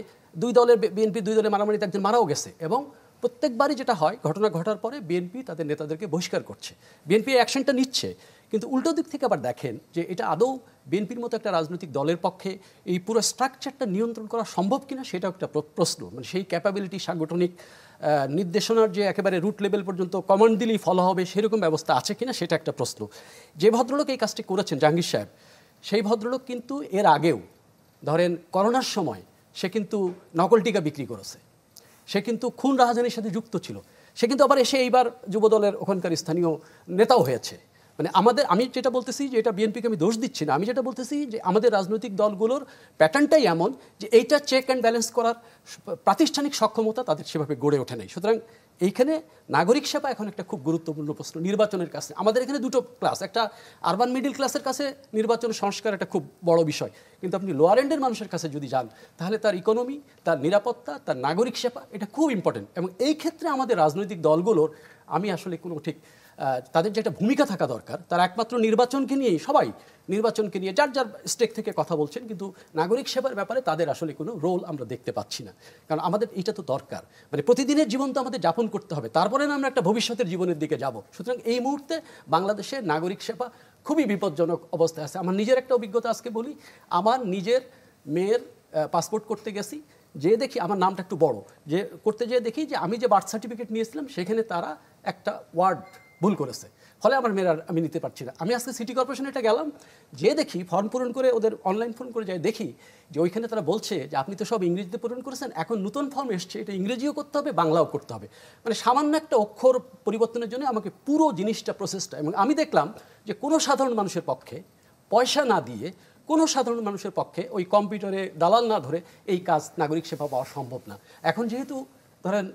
বিএনপির দুই দলের মারামারিতে একজন মারাও গেছে। এবং প্রত্যেকবারই যেটা হয়, ঘটনা ঘটার পরে বিএনপি তাদের নেতাদেরকে বহিষ্কার করছে, বিএনপি অ্যাকশনটা নিচ্ছে। কিন্তু উল্টো দিক থেকে আবার দেখেন যে এটা আদৌ বিএনপির মতো একটা রাজনৈতিক দলের পক্ষে এই পুরো স্ট্রাকচারটা নিয়ন্ত্রণ করা সম্ভব কিনা, সেটাও একটা প্রশ্ন। মানে সেই ক্যাপাবিলিটি, সাংগঠনিক নির্দেশনার যে একেবারে রুট লেভেল পর্যন্ত কমান্ড দিলেই ফলো হবে সেরকম ব্যবস্থা আছে কিনা, সেটা একটা প্রশ্ন। যে ভদ্রলোক এই কাজটি করেছেন, জাহাঙ্গীর সাহেব, সেই ভদ্রলোক কিন্তু এর আগেও ধরেন করোনার সময় সে কিন্তু নকল টিকা বিক্রি করেছে, সে কিন্তু খুন রাহাজানির সাথে যুক্ত ছিল, সে কিন্তু আবার এসে এইবার যুবদলের ওখানকার স্থানীয় নেতাও হয়েছে। মানে আমি যেটা বলতেছি যে এটা বিএনপিকে আমি দোষ দিচ্ছি না, আমি যেটা বলতেছি যে আমাদের রাজনৈতিক দলগুলোর প্যাটার্নটাই এমন যে এইটা চেক অ্যান্ড ব্যালেন্স করার প্রাতিষ্ঠানিক সক্ষমতা তাদের সেভাবে গড়ে ওঠে নাই। সুতরাং এইখানে নাগরিক সেবা এখন একটা খুব গুরুত্বপূর্ণ প্রশ্ন নির্বাচনের কাছে। আমাদের এখানে দুটো ক্লাস, একটা আরবান মিডল ক্লাসের কাছে নির্বাচন সংস্কার একটা খুব বড় বিষয়, কিন্তু আপনি লোয়ার এন্ডের মানুষের কাছে যদি যান তাহলে তার ইকোনমি, তার নিরাপত্তা, তার নাগরিক সেবা এটা খুব ইম্পর্টেন্ট। এবং এই ক্ষেত্রে আমাদের রাজনৈতিক দলগুলোর আমি আসলে কোনো ঠিক তাদের যে একটা ভূমিকা থাকা দরকার, তারা একমাত্র নির্বাচনকে নিয়েই সবাই নির্বাচনকে নিয়ে যার যার স্টেক থেকে কথা বলছেন, কিন্তু নাগরিক সেবার ব্যাপারে তাদের আসলে কোনো রোল আমরা দেখতে পাচ্ছি না। কারণ আমাদের এটা তো দরকার, মানে প্রতিদিনের জীবন তো আমাদের যাপন করতে হবে, তারপরে না আমরা একটা ভবিষ্যতের জীবনের দিকে যাব। সুতরাং এই মুহূর্তে বাংলাদেশের নাগরিক সেবা খুবই বিপজ্জনক অবস্থায় আছে। আমার নিজের একটা অভিজ্ঞতা আজকে বলি, আমার নিজের মেয়ের পাসপোর্ট করতে গেছি, যে দেখি আমার নামটা একটু বড়, যে করতে যেয়ে দেখি যে আমি যে বার্থ সার্টিফিকেট নিয়েছিলাম সেখানে তারা একটা ওয়ার্ড ভুল করেছে, ফলে আমার মেয়ের আমি নিতে পারছি না। আমি আজকে সিটি কর্পোরেশনে এটা গেলাম, যে দেখি ফর্ম পূরণ করে ওদের অনলাইন ফর্ম করে যাই, দেখি যে ওইখানে তারা বলছে যে আপনি তো সব ইংরেজিতে পূরণ করেছেন, এখন নতুন ফর্ম এসছে, এটা ইংরেজিও করতে হবে, বাংলাও করতে হবে। মানে সামান্য একটা অক্ষর পরিবর্তনের জন্য আমাকে পুরো জিনিসটা প্রসেসটা, এবং আমি দেখলাম যে কোনো সাধারণ মানুষের পক্ষে পয়সা না দিয়ে, কোনো সাধারণ মানুষের পক্ষে ওই কম্পিউটারে দালাল না ধরে এই কাজ নাগরিক সেবা পাওয়া সম্ভব না। এখন যেহেতু ধরেন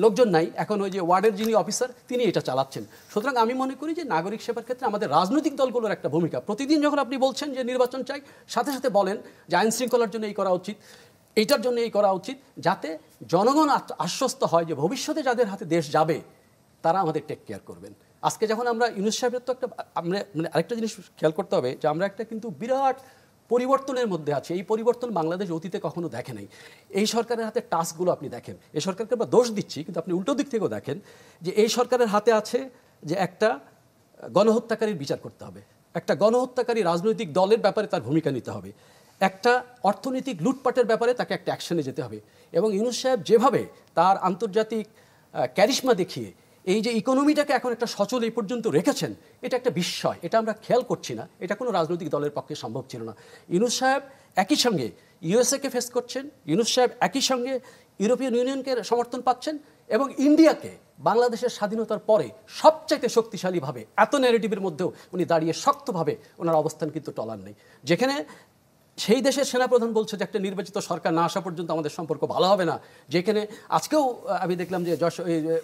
লোকজন নাই, এখন ওই যে ওয়ার্ডের যিনি অফিসার তিনি এটা চালাচ্ছেন। সুতরাং আমি মনে করি যে নাগরিক সেবার ক্ষেত্রে আমাদের রাজনৈতিক দলগুলোর একটা ভূমিকা। প্রতিদিন যখন আপনি বলছেন যে নির্বাচন চাই, সাথে সাথে বলেন যে আইন শৃঙ্খলার জন্য এই করা উচিত, এইটার জন্য এই করা উচিত, যাতে জনগণ আশ্বস্ত হয় যে ভবিষ্যতে যাদের হাতে দেশ যাবে তারা আমাদের টেক কেয়ার করবেন। আজকে যখন আমরা ইউনূস সাহেবের তো একটা আমরা মানে আরেকটা জিনিস খেয়াল করতে হবে যে আমরা একটা কিন্তু বিরাট পরিবর্তনের মধ্যে আছে। এই পরিবর্তন বাংলাদেশ অতীতে কখনো দেখে নাই। এই সরকারের হাতে টাস্কগুলো আপনি দেখেন, এই সরকারকে আমরা দোষ দিচ্ছি, কিন্তু আপনি উল্টো দিক থেকেও দেখেন যে এই সরকারের হাতে আছে যে একটা গণহত্যাকারীর বিচার করতে হবে, একটা গণহত্যাকারী রাজনৈতিক দলের ব্যাপারে তার ভূমিকা নিতে হবে, একটা অর্থনৈতিক লুটপাটের ব্যাপারে তাকে একটা অ্যাকশনে যেতে হবে। এবং ইউনূস সাহেব যেভাবে তার আন্তর্জাতিক ক্যারিশমা দেখিয়ে এই যে ইকোনমিটাকে এখন একটা সচল এই পর্যন্ত রেখেছেন, এটা একটা বিস্ময়। এটা আমরা খেয়াল করছি না, এটা কোনো রাজনৈতিক দলের পক্ষে সম্ভব ছিল না। ইউনূস সাহেব একই সঙ্গে ইউএসএকে ফেস করছেন, ইউনূস সাহেব একই সঙ্গে ইউরোপিয়ান ইউনিয়নকে সমর্থন পাচ্ছেন, এবং ইন্ডিয়াকে বাংলাদেশের স্বাধীনতার পরে সবচাইতে শক্তিশালীভাবে এত ন্যারেটিভের মধ্যেও উনি দাঁড়িয়ে শক্তভাবে ওনার অবস্থান কিন্তু টলার নেই। যেখানে সেই দেশের সেনাপ্রধান বলছে যে একটা নির্বাচিত সরকার না আসা পর্যন্ত আমাদের সম্পর্ক ভালো হবে না, যেখানে আজকেও আমি দেখলাম যে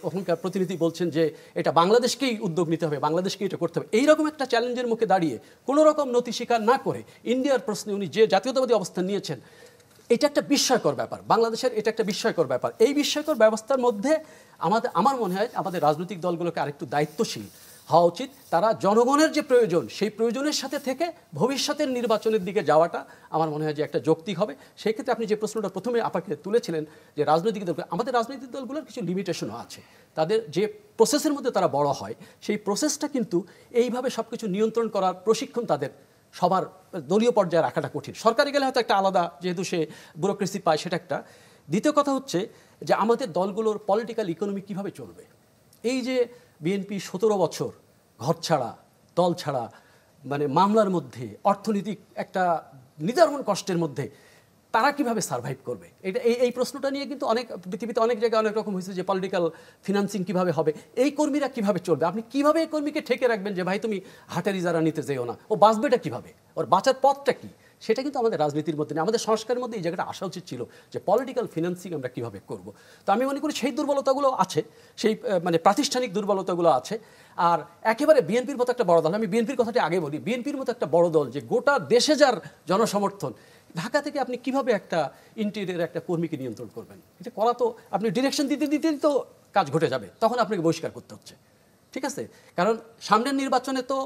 ওখানকার প্রতিনিধি বলছেন যে এটা বাংলাদেশকেই উদ্যোগ নিতে হবে, বাংলাদেশকেই এটা করতে হবে। এইরকম একটা চ্যালেঞ্জের মুখে দাঁড়িয়ে কোনো রকম নতি স্বীকার না করে ইন্ডিয়ার প্রশ্নে উনি যে জাতীয়তাবাদী অবস্থান নিয়েছেন, এটা একটা বিস্ময়কর ব্যাপার। বাংলাদেশের এটা একটা বিস্ময়কর ব্যাপার। এই বিস্ময়কর ব্যবস্থার মধ্যে আমার মনে হয় আমাদের রাজনৈতিক দলগুলোকে আরেকটু দায়িত্বশীল হওয়া উচিত। তারা জনগণের যে প্রয়োজন সেই প্রয়োজনের সাথে থেকে ভবিষ্যতের নির্বাচনের দিকে যাওয়াটা আমার মনে হয় যে একটা যৌক্তিক হবে। সেই ক্ষেত্রে আপনি যে প্রশ্নটা প্রথমে আপনাকে তুলেছিলেন যে রাজনৈতিক দল, আমাদের রাজনৈতিক দলগুলোর কিছু লিমিটেশনও আছে। তাদের যে প্রসেসের মধ্যে তারা বড় হয় সেই প্রসেসটা কিন্তু এইভাবে সব কিছু নিয়ন্ত্রণ করার প্রশিক্ষণ তাদের সবার দলীয় পর্যায়ে রাখাটা কঠিন। সরকারে গেলে হয়তো একটা আলাদা, যেহেতু সে ব্যুরোক্রেসি পায় সেটা একটা। দ্বিতীয় কথা হচ্ছে যে আমাদের দলগুলোর পলিটিক্যাল ইকোনমি কিভাবে চলবে। এই যে বিএনপি 17 বছর ঘর ছাড়া, দল ছাড়া, মানে মামলার মধ্যে, অর্থনৈতিক একটা নিদারুণ কষ্টের মধ্যে তারা কিভাবে সার্ভাইভ করবে, এটা এই প্রশ্নটা নিয়ে কিন্তু অনেক পৃথিবীতে অনেক জায়গায় অনেক রকম হয়েছে যে পলিটিক্যাল ফিনান্সিং কিভাবে হবে, এই কর্মীরা কিভাবে চলবে, আপনি কিভাবে এই কর্মীকে ঠেকে রাখবেন যে ভাই তুমি হাটের ইজারা নিতে যেও না, ও বাঁচবেটা কিভাবে, ওর বাঁচার পথটা কি, সেটা কিন্তু আমাদের রাজনীতির মধ্যে নেই। আমাদের সংস্কারের মধ্যে এই জায়গাটা আসা উচিত ছিল যে পলিটিক্যাল ফিনান্সিং আমরা কীভাবে করব। তো আমি মনে করি সেই দুর্বলতাগুলো আছে, সেই মানে প্রাতিষ্ঠানিক দুর্বলতাগুলো আছে। আর একেবারে বিএনপির মতো একটা বড় দল, আমি বিএনপির কথাটি আগে বলি, বিএনপির মতো একটা বড় দল যে গোটা দেশে যার জনসমর্থন, ঢাকা থেকে আপনি কিভাবে একটা ইন্টেরিয়র একটা কর্মীকে নিয়ন্ত্রণ করবেন, এটা করা তো আপনি ডিরেকশন দিতে দিতেই তো কাজ ঘটে যাবে, তখন আপনাকে বহিষ্কার করতে হচ্ছে। ঠিক আছে, কারণ সামনের নির্বাচনে তো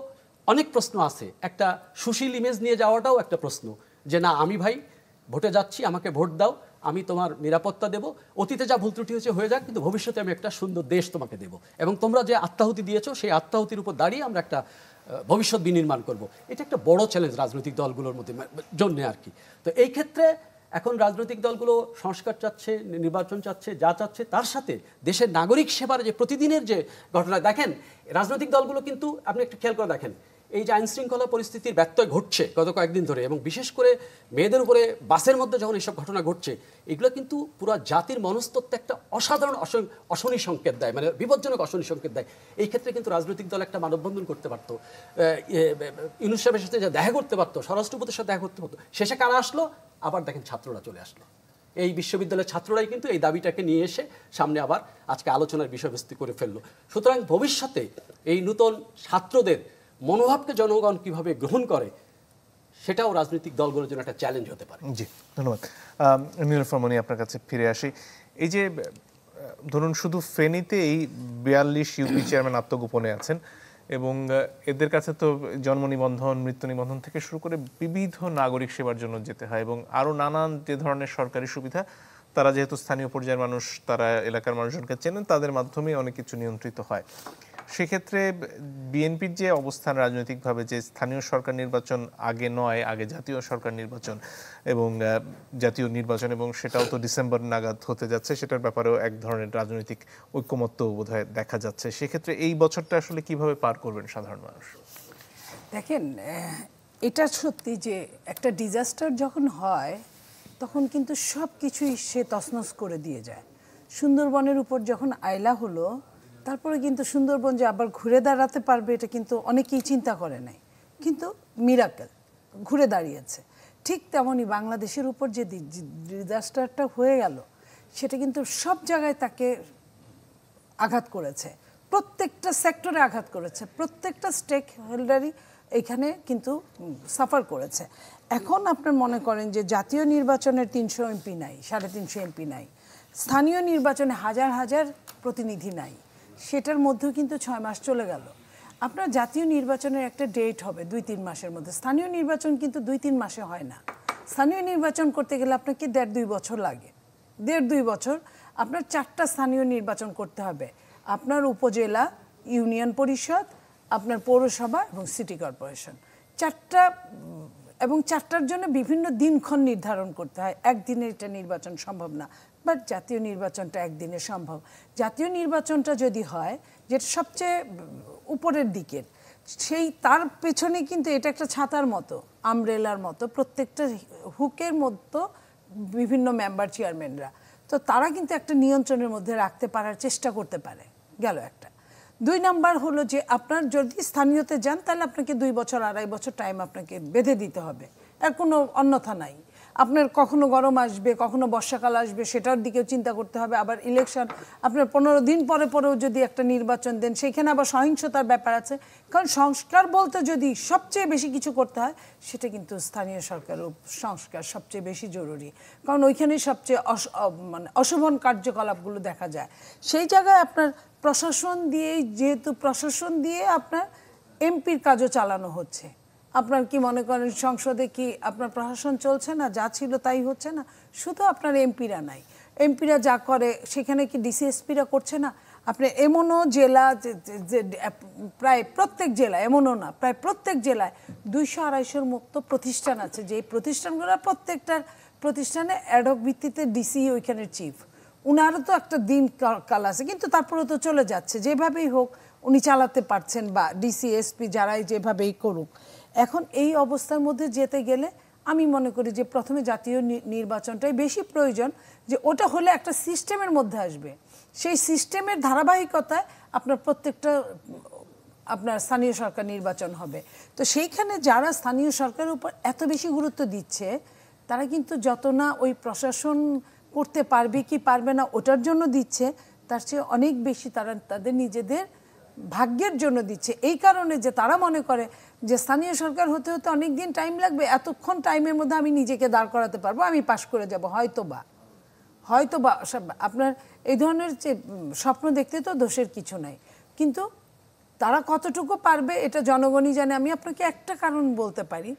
অনেক প্রশ্ন আছে, একটা সুশীল ইমেজ নিয়ে যাওয়াটাও একটা প্রশ্ন, যে না আমি ভাই ভোটে যাচ্ছি, আমাকে ভোট দাও, আমি তোমার নিরাপত্তা দেব, অতীতে যা ভুল ত্রুটি হয়েছে হয়ে যাক, কিন্তু ভবিষ্যতে আমি একটা সুন্দর দেশ তোমাকে দেব, এবং তোমরা যে আত্মাহুতি দিয়েছো সেই আত্মাহুতির উপর দাঁড়িয়ে আমরা একটা ভবিষ্যৎ বিনির্মাণ করব। এটা একটা বড় চ্যালেঞ্জ রাজনৈতিক দলগুলোর মধ্যে জন্য আর কি। তো এই ক্ষেত্রে এখন রাজনৈতিক দলগুলো সংস্কার চাচ্ছে, নির্বাচন চাচ্ছে, যা চাচ্ছে তার সাথে দেশের নাগরিক সেবার যে প্রতিদিনের যে ঘটনা, দেখেন রাজনৈতিক দলগুলো কিন্তু আপনি একটু খেয়াল করে দেখেন, এই যে আইনশৃঙ্খলা পরিস্থিতির ব্যত্যয় ঘটছে গত কয়েকদিন ধরে, এবং বিশেষ করে মেয়েদের উপরে বাসের মধ্যে যখন এইসব ঘটনা ঘটছে, এগুলো কিন্তু পুরো জাতির মনস্তত্ত্বে একটা অসাধারণ অশনি সংকেত দেয়, মানে বিপজ্জনক অশনি সংকেত দেয়। এই ক্ষেত্রে কিন্তু রাজনৈতিক দল একটা মানববন্ধন করতে পারতো, ইউনূস সাহেবের সাথে দেখা করতে পারতো, স্বরাষ্ট্র উপদেষ্টার সাথে দেখা করতে পারতো। শেষে কারা আসলো? আবার দেখেন ছাত্ররা চলে আসলো। এই বিশ্ববিদ্যালয়ের ছাত্ররাই কিন্তু এই দাবিটাকে নিয়ে এসে সামনে আবার আজকে আলোচনার বিষয়বস্তু করে ফেললো। সুতরাং ভবিষ্যতে এই নতুন ছাত্রদের মনোভাবকে জনগণ কিভাবে গ্রহণ করে, সেটাও রাজনৈতিক দলগুলোর জন্য একটা চ্যালেঞ্জ হতে পারে। জি, ধন্যবাদ। নীলুফার মনি, আপনার কাছে ফিরে আসি। এই যে ধরুন শুধু ফেনীতে এই 42 ইউপি চেয়ারম্যান আত্মগোপনে আছেন, এবং এদের কাছে তো জন্ম নিবন্ধন, মৃত্যু নিবন্ধন থেকে শুরু করে বিবিধ নাগরিক সেবার জন্য যেতে হয়, এবং আরও নানান যে ধরনের সরকারি সুবিধা, তারা যেহেতু স্থানীয় পর্যায়ের মানুষ, তারা এলাকার মানুষজনকে চেনেন, তাদের মাধ্যমে অনেক কিছু নিয়ন্ত্রিত হয়। সেক্ষেত্রে বিএনপির যে অবস্থান রাজনৈতিকভাবে, যে স্থানীয় সরকার নির্বাচন আগে নয়, আগে জাতীয় সরকার নির্বাচন এবং জাতীয় নির্বাচন, এবং সেটাও তো ডিসেম্বর নাগাদ হতে যাচ্ছে, সেটার ব্যাপারেও এক ধরনের রাজনৈতিক ঐকমত্য বোধহয় দেখা যাচ্ছে। সেক্ষেত্রে এই বছরটা আসলে কিভাবে পার করবেন সাধারণ মানুষ? দেখেন, এটা সত্যি যে একটা ডিজাস্টার যখন হয় তখন কিন্তু সব কিছুই সে তছনছ করে দিয়ে যায়। সুন্দরবনের উপর যখন আইলা হলো, তারপরে কিন্তু সুন্দরবন যে আবার ঘুরে দাঁড়াতে পারবে এটা কিন্তু অনেকেই চিন্তা করে নাই, কিন্তু মিরাকেল ঘুরে দাঁড়িয়েছে। ঠিক তেমনই বাংলাদেশের উপর যে ডিজাস্টারটা হয়ে গেল, সেটা কিন্তু সব জায়গায় তাকে আঘাত করেছে, প্রত্যেকটা সেক্টরে আঘাত করেছে, প্রত্যেকটা স্টেক হোল্ডারই এখানে কিন্তু সাফার করেছে। এখন আপনার মনে করেন যে জাতীয় নির্বাচনের 300 এমপি নাই, 350 এমপি নাই, স্থানীয় নির্বাচনে হাজার হাজার প্রতিনিধি নাই, সেটার মধ্যেও কিন্তু 6 মাস চলে গেল। আপনার জাতীয় নির্বাচনের একটা ডেট হবে 2-3 মাসের মধ্যে, স্থানীয় নির্বাচন কিন্তু 2-3 মাসে হয় না। স্থানীয় নির্বাচন করতে গেলে আপনাকে 1.5-2 বছর লাগে, 1.5-2 বছর। আপনার 4টা স্থানীয় নির্বাচন করতে হবে, আপনার উপজেলা, ইউনিয়ন পরিষদ, আপনার পৌরসভা এবং সিটি কর্পোরেশন, 4টা, এবং 4টার জন্য বিভিন্ন দিনক্ষণ নির্ধারণ করতে হয়। একদিনে এটা নির্বাচন সম্ভব না, বাট জাতীয় নির্বাচনটা একদিনে সম্ভব। জাতীয় নির্বাচনটা যদি হয়, যেটা সবচেয়ে উপরের দিকের, সেই তার পেছনে কিন্তু এটা একটা ছাতার মতো, আমব্রেলার মতো, প্রত্যেকটা হুকের মতো বিভিন্ন মেম্বার চেয়ারম্যানরা, তো তারা কিন্তু একটা নিয়ন্ত্রণের মধ্যে রাখতে পারার চেষ্টা করতে পারে, গেল একটা। 2 নাম্বার হলো যে আপনার যদি স্থানীয়তে যান, তাহলে আপনাকে 2 বছর 2.5 বছর টাইম আপনাকে বেঁধে দিতে হবে, এর কোনো অন্যথা নাই। আপনার কখনো গরম আসবে, কখনো বর্ষাকাল আসবে, সেটার দিকেও চিন্তা করতে হবে। আবার ইলেকশন আপনার 15 দিন পরে পরেও যদি একটা নির্বাচন দেন, সেখানে আবার সহিংসতার ব্যাপার আছে। কারণ সংস্কার বলতে যদি সবচেয়ে বেশি কিছু করতে হয়, সেটা কিন্তু স্থানীয় সরকারের সংস্কার সবচেয়ে বেশি জরুরি, কারণ ওইখানেই সবচেয়ে মানে অশোভন কার্যকলাপগুলো দেখা যায়। সেই জায়গায় আপনার প্রশাসন দিয়েই, যেহেতু প্রশাসন দিয়ে আপনার এমপির কাজও চালানো হচ্ছে, আপনার কি মনে করেন সংসদে কি আপনার প্রশাসন চলছে না, যা ছিল তাই হচ্ছে না? শুধু আপনার এমপিরা নাই, এমপিরা যা করে সেখানে কি ডিসিএসপিরা করছে না? আপনি এমনও জেলা যে প্রায় প্রত্যেক জেলায়, এমনও না, প্রায় প্রত্যেক জেলায় 200-250 মতো প্রতিষ্ঠান আছে, যে প্রতিষ্ঠানগুলো প্রত্যেকটার প্রতিষ্ঠানে অ্যাডহক ভিত্তিতে ডিসি ওইখানের চিফ, উনারও তো একটা দিন কাল আছে, কিন্তু তারপরেও তো চলে যাচ্ছে, যেভাবেই হোক উনি চালাতে পারছেন, বা ডিসিএসপি যারাই যেভাবেই করুক। এখন এই অবস্থার মধ্যে যেতে গেলে আমি মনে করি যে প্রথমে জাতীয় নির্বাচনটাই বেশি প্রয়োজন, যে ওটা হলে একটা সিস্টেমের মধ্যে আসবে, সেই সিস্টেমের ধারাবাহিকতায় আপনার প্রত্যেকটা আপনার স্থানীয় সরকার নির্বাচন হবে। তো সেইখানে যারা স্থানীয় সরকারের উপর এত বেশি গুরুত্ব দিচ্ছে, তারা কিন্তু যত না ওই প্রশাসন করতে পারবে কি পারবে না ওটার জন্য দিচ্ছে, তার চেয়ে অনেক বেশি তারা তাদের নিজেদের ভাগ্যের জন্য দিচ্ছে। এই কারণে যে তারা মনে করে যে স্থানীয় সরকার হতে হতে অনেক দিন টাইম লাগবে, এতক্ষণ টাইমের মধ্যে আমি নিজেকে দাঁড় করাতে পারবো, আমি পাশ করে যাব, হয়তোবা আপনার এই ধরনের যে স্বপ্ন দেখতে তো দোষের কিছু নাই, কিন্তু তারা কতটুকু পারবে এটা জনগণই জানে। আমি আপনাকে একটা কারণ বলতে পারি,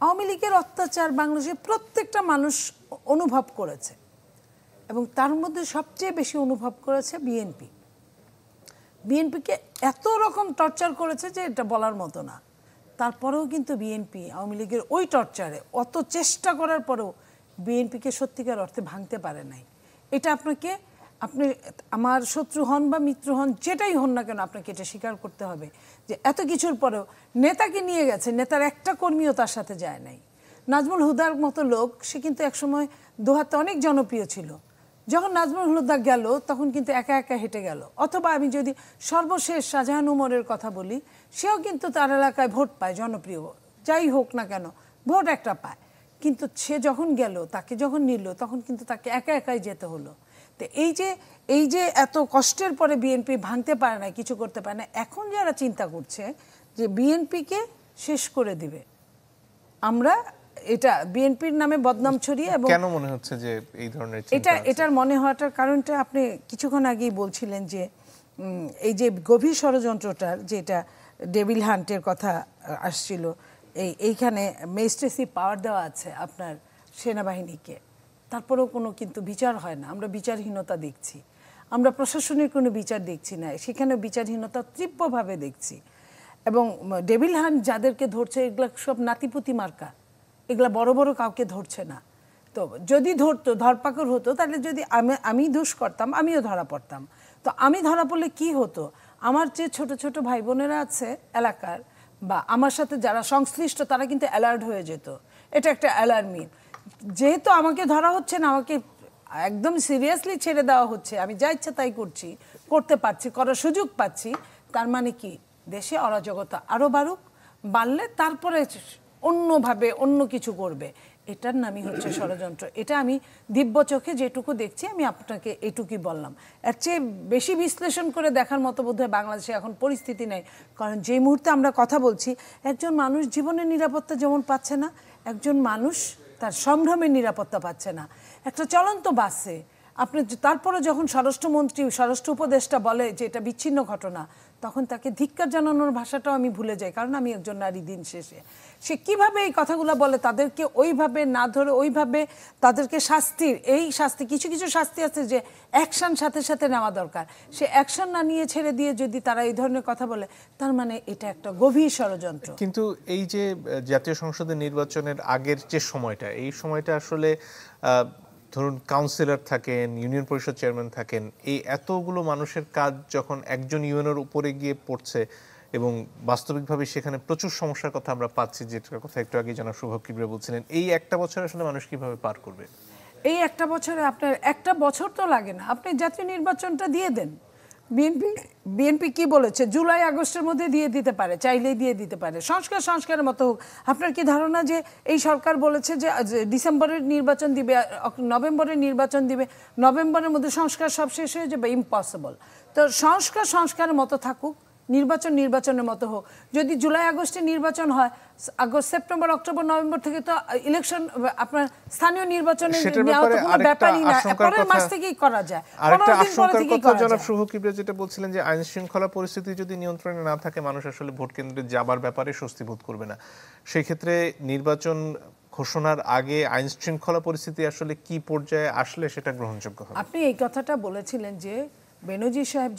আওয়ামী লীগের অত্যাচার বাংলাদেশের প্রত্যেকটা মানুষ অনুভব করেছে, এবং তার মধ্যে সবচেয়ে বেশি অনুভব করেছে বিএনপিকে এত রকম টর্চার করেছে যে এটা বলার মতো না। তারপরেও কিন্তু বিএনপি আওয়ামী লীগের ওই টর্চারে অত চেষ্টা করার পরেও বিএনপিকে সত্যিকার অর্থে ভাঙতে পারে নাই। এটা আপনাকে আপনি আমার শত্রু হন বা মিত্র হন, যেটাই হন না কেন, আপনাকে এটা স্বীকার করতে হবে যে এত কিছুর পরেও নেতাকে নিয়ে গেছে, নেতার একটা কর্মীও তার সাথে যায় নাই। নাজমুল হুদার মতো লোক, সে কিন্তু একসময় দোহাতে অনেক জনপ্রিয় ছিল। যখন নাজমুল হুদা গেল তখন কিন্তু একা একা হেঁটে গেল। অথবা আমি যদি সর্বশেষ শাহজাহান উমরের কথা বলি, সেও কিন্তু তার এলাকায় ভোট পায়, জনপ্রিয় যাই হোক না কেন ভোট একটা পায়, কিন্তু সে যখন গেল, তাকে যখন নিল, তখন কিন্তু তাকে একা একাই যেতে হলো। তো এই যে এত কষ্টের পরে বিএনপি ভাঙতে পারে না, কিছু করতে পারে না, এখন যারা চিন্তা করছে যে বিএনপিকে শেষ করে দিবে, আমরা এটা বিএনপির নামে বদনাম ছড়িয়ে, এবং কেন মনে হচ্ছে যে এই ধরনের চিন্তা আছে? এটার মনে হওয়াটার কারণটা আপনি কিছুক্ষণ আগেই বলছিলেন যে এই যে গভীর ষড়যন্ত্রটার, যেটা ডেভিল হান্টের কথা আসছিল, এইখানে ম্যাজিস্ট্রেসি পাওয়ার দেওয়া আছে আপনার সেনাবাহিনীকে, তারপরেও কোনো কিন্তু বিচার হয় না। আমরা বিচারহীনতা দেখছি, আমরা প্রশাসনের কোনো বিচার দেখছি না, সেখানে বিচারহীনতা তীব্রভাবে দেখছি। এবং ডেভিল হান্ট যাদেরকে ধরছে, এগুলো সব নাতিপুতি মার্কা, এগুলা বড় বড় কাউকে ধরছে না। তো যদি ধরতো, ধরপাকড় হতো, তাহলে যদি আমি দোষ করতাম, আমিও ধরা পড়তাম। তো আমি ধরা পড়লে কি হতো, আমার যে ছোট ছোট ভাই বোনেরা আছে এলাকার বা আমার সাথে যারা সংশ্লিষ্ট, তারা কিন্তু অ্যালার্ট হয়ে যেত। এটা একটা অ্যালার্মিং। যেহেতু আমাকে ধরা হচ্ছে না, আমাকে একদম সিরিয়াসলি ছেড়ে দেওয়া হচ্ছে, আমি যা ইচ্ছা তাই করছি, করতে পারছি, করার সুযোগ পাচ্ছি, তার মানে কি দেশে অরাজকতা আরও বাড়ুক, বাড়লে তারপরে অন্যভাবে অন্য কিছু করবে। এটার নামই হচ্ছে ষড়যন্ত্র। এটা আমি দিব্য চোখে যেটুকু দেখছি, আমি আপনাকে এটুকুই বললাম। এর চেয়ে বেশি বিশ্লেষণ করে দেখার মতো বোধহয় বাংলাদেশে এখন পরিস্থিতি নেই। কারণ যে মুহূর্তে আমরা কথা বলছি, একজন মানুষ জীবনের নিরাপত্তা যেমন পাচ্ছে না, একজন মানুষ তার সম্ভ্রমের নিরাপত্তা পাচ্ছে না। একটা চলন্ত বাসে আপনি তারপরে যখন স্বরাষ্ট্রমন্ত্রী, স্বরাষ্ট্র উপদেষ্টা বলে যে এটা বিচ্ছিন্ন ঘটনা, তখন তাকে ধিক্কার জানানোর ভাষাটাও আমি ভুলে যাই, কারণ আমি একজন নারী। দিন শেষে সে কিভাবে এই কথাগুলো বলে, তাদেরকে ওইভাবে না ধরে ওইভাবে তাদেরকে শাস্তি কিছু কিছু শাস্তি আছে যে অ্যাকশন সাথে সাথে নেওয়া দরকার, সে অ্যাকশন না নিয়ে ছেড়ে দিয়ে যদি তারা এই ধরনের কথা বলে, তার মানে এটা একটা গভীর ষড়যন্ত্র। কিন্তু এই যে জাতীয় সংসদের নির্বাচনের আগের যে সময়টা, এই সময়টা আসলে ধরুন কাউন্সিলর থাকেন, ইউনিয়ন পরিষদ চেয়ারম্যান থাকেন, এই এতগুলো মানুষের কাজ যখন একজন ইউএনওর উপরে গিয়ে পড়ছে, এবং বাস্তবিকভাবে সেখানে প্রচুর সমস্যার কথা আমরা পাচ্ছি, যেটার কথা একটু আগে জনাব শুভ কিবরিয়া বলছিলেন, এই একটা বছর আসলে মানুষ কিভাবে পার করবে? এই একটা বছরে আপনার একটা বছর তো লাগে না, আপনি জাতীয় নির্বাচনটা দিয়ে দেন। বিএনপি কি বলেছে, জুলাই আগস্টের মধ্যে দিয়ে দিতে পারে, চাইলেই দিয়ে দিতে পারে। সংস্কারের মতো হোক। আপনার কি ধারণা যে এই সরকার বলেছে যে ডিসেম্বরের নির্বাচন দিবে, নভেম্বরের নির্বাচন দিবে, নভেম্বরের মধ্যে সংস্কার সব শেষ হয়ে যাবে? ইম্পসিবল। তো সংস্কারের মতো থাকুক, নির্বাচনের মতো হোক। যদি জুলাই আগস্টে নির্বাচন হয়, আগস্ট সেপ্টেম্বর অক্টোবর নভেম্বর থেকে তো ইলেকশন, আপনার স্থানীয় নির্বাচনের কোনো ব্যাপারই না, পরের মাস থেকেই করা যায়। আরেকটা আশঙ্কার কথা জনাব শুভ কিবরিয়া যেটা বলছিলেন যে আইন শৃঙ্খলা পরিস্থিতি যদি নিয়ন্ত্রণে না থাকে, মানুষ আসলে ভোট কেন্দ্রে যাবার ব্যাপারে স্বস্তি বোধ করবে না। সেই ক্ষেত্রে নির্বাচন ঘোষণার আগে আইন শৃঙ্খলা পরিস্থিতি আসলে কি পর্যায়ে আসলে সেটা গ্রহণযোগ্য হবে? আপনি এই কথাটা বলেছিলেন যে বেনজির সাহেব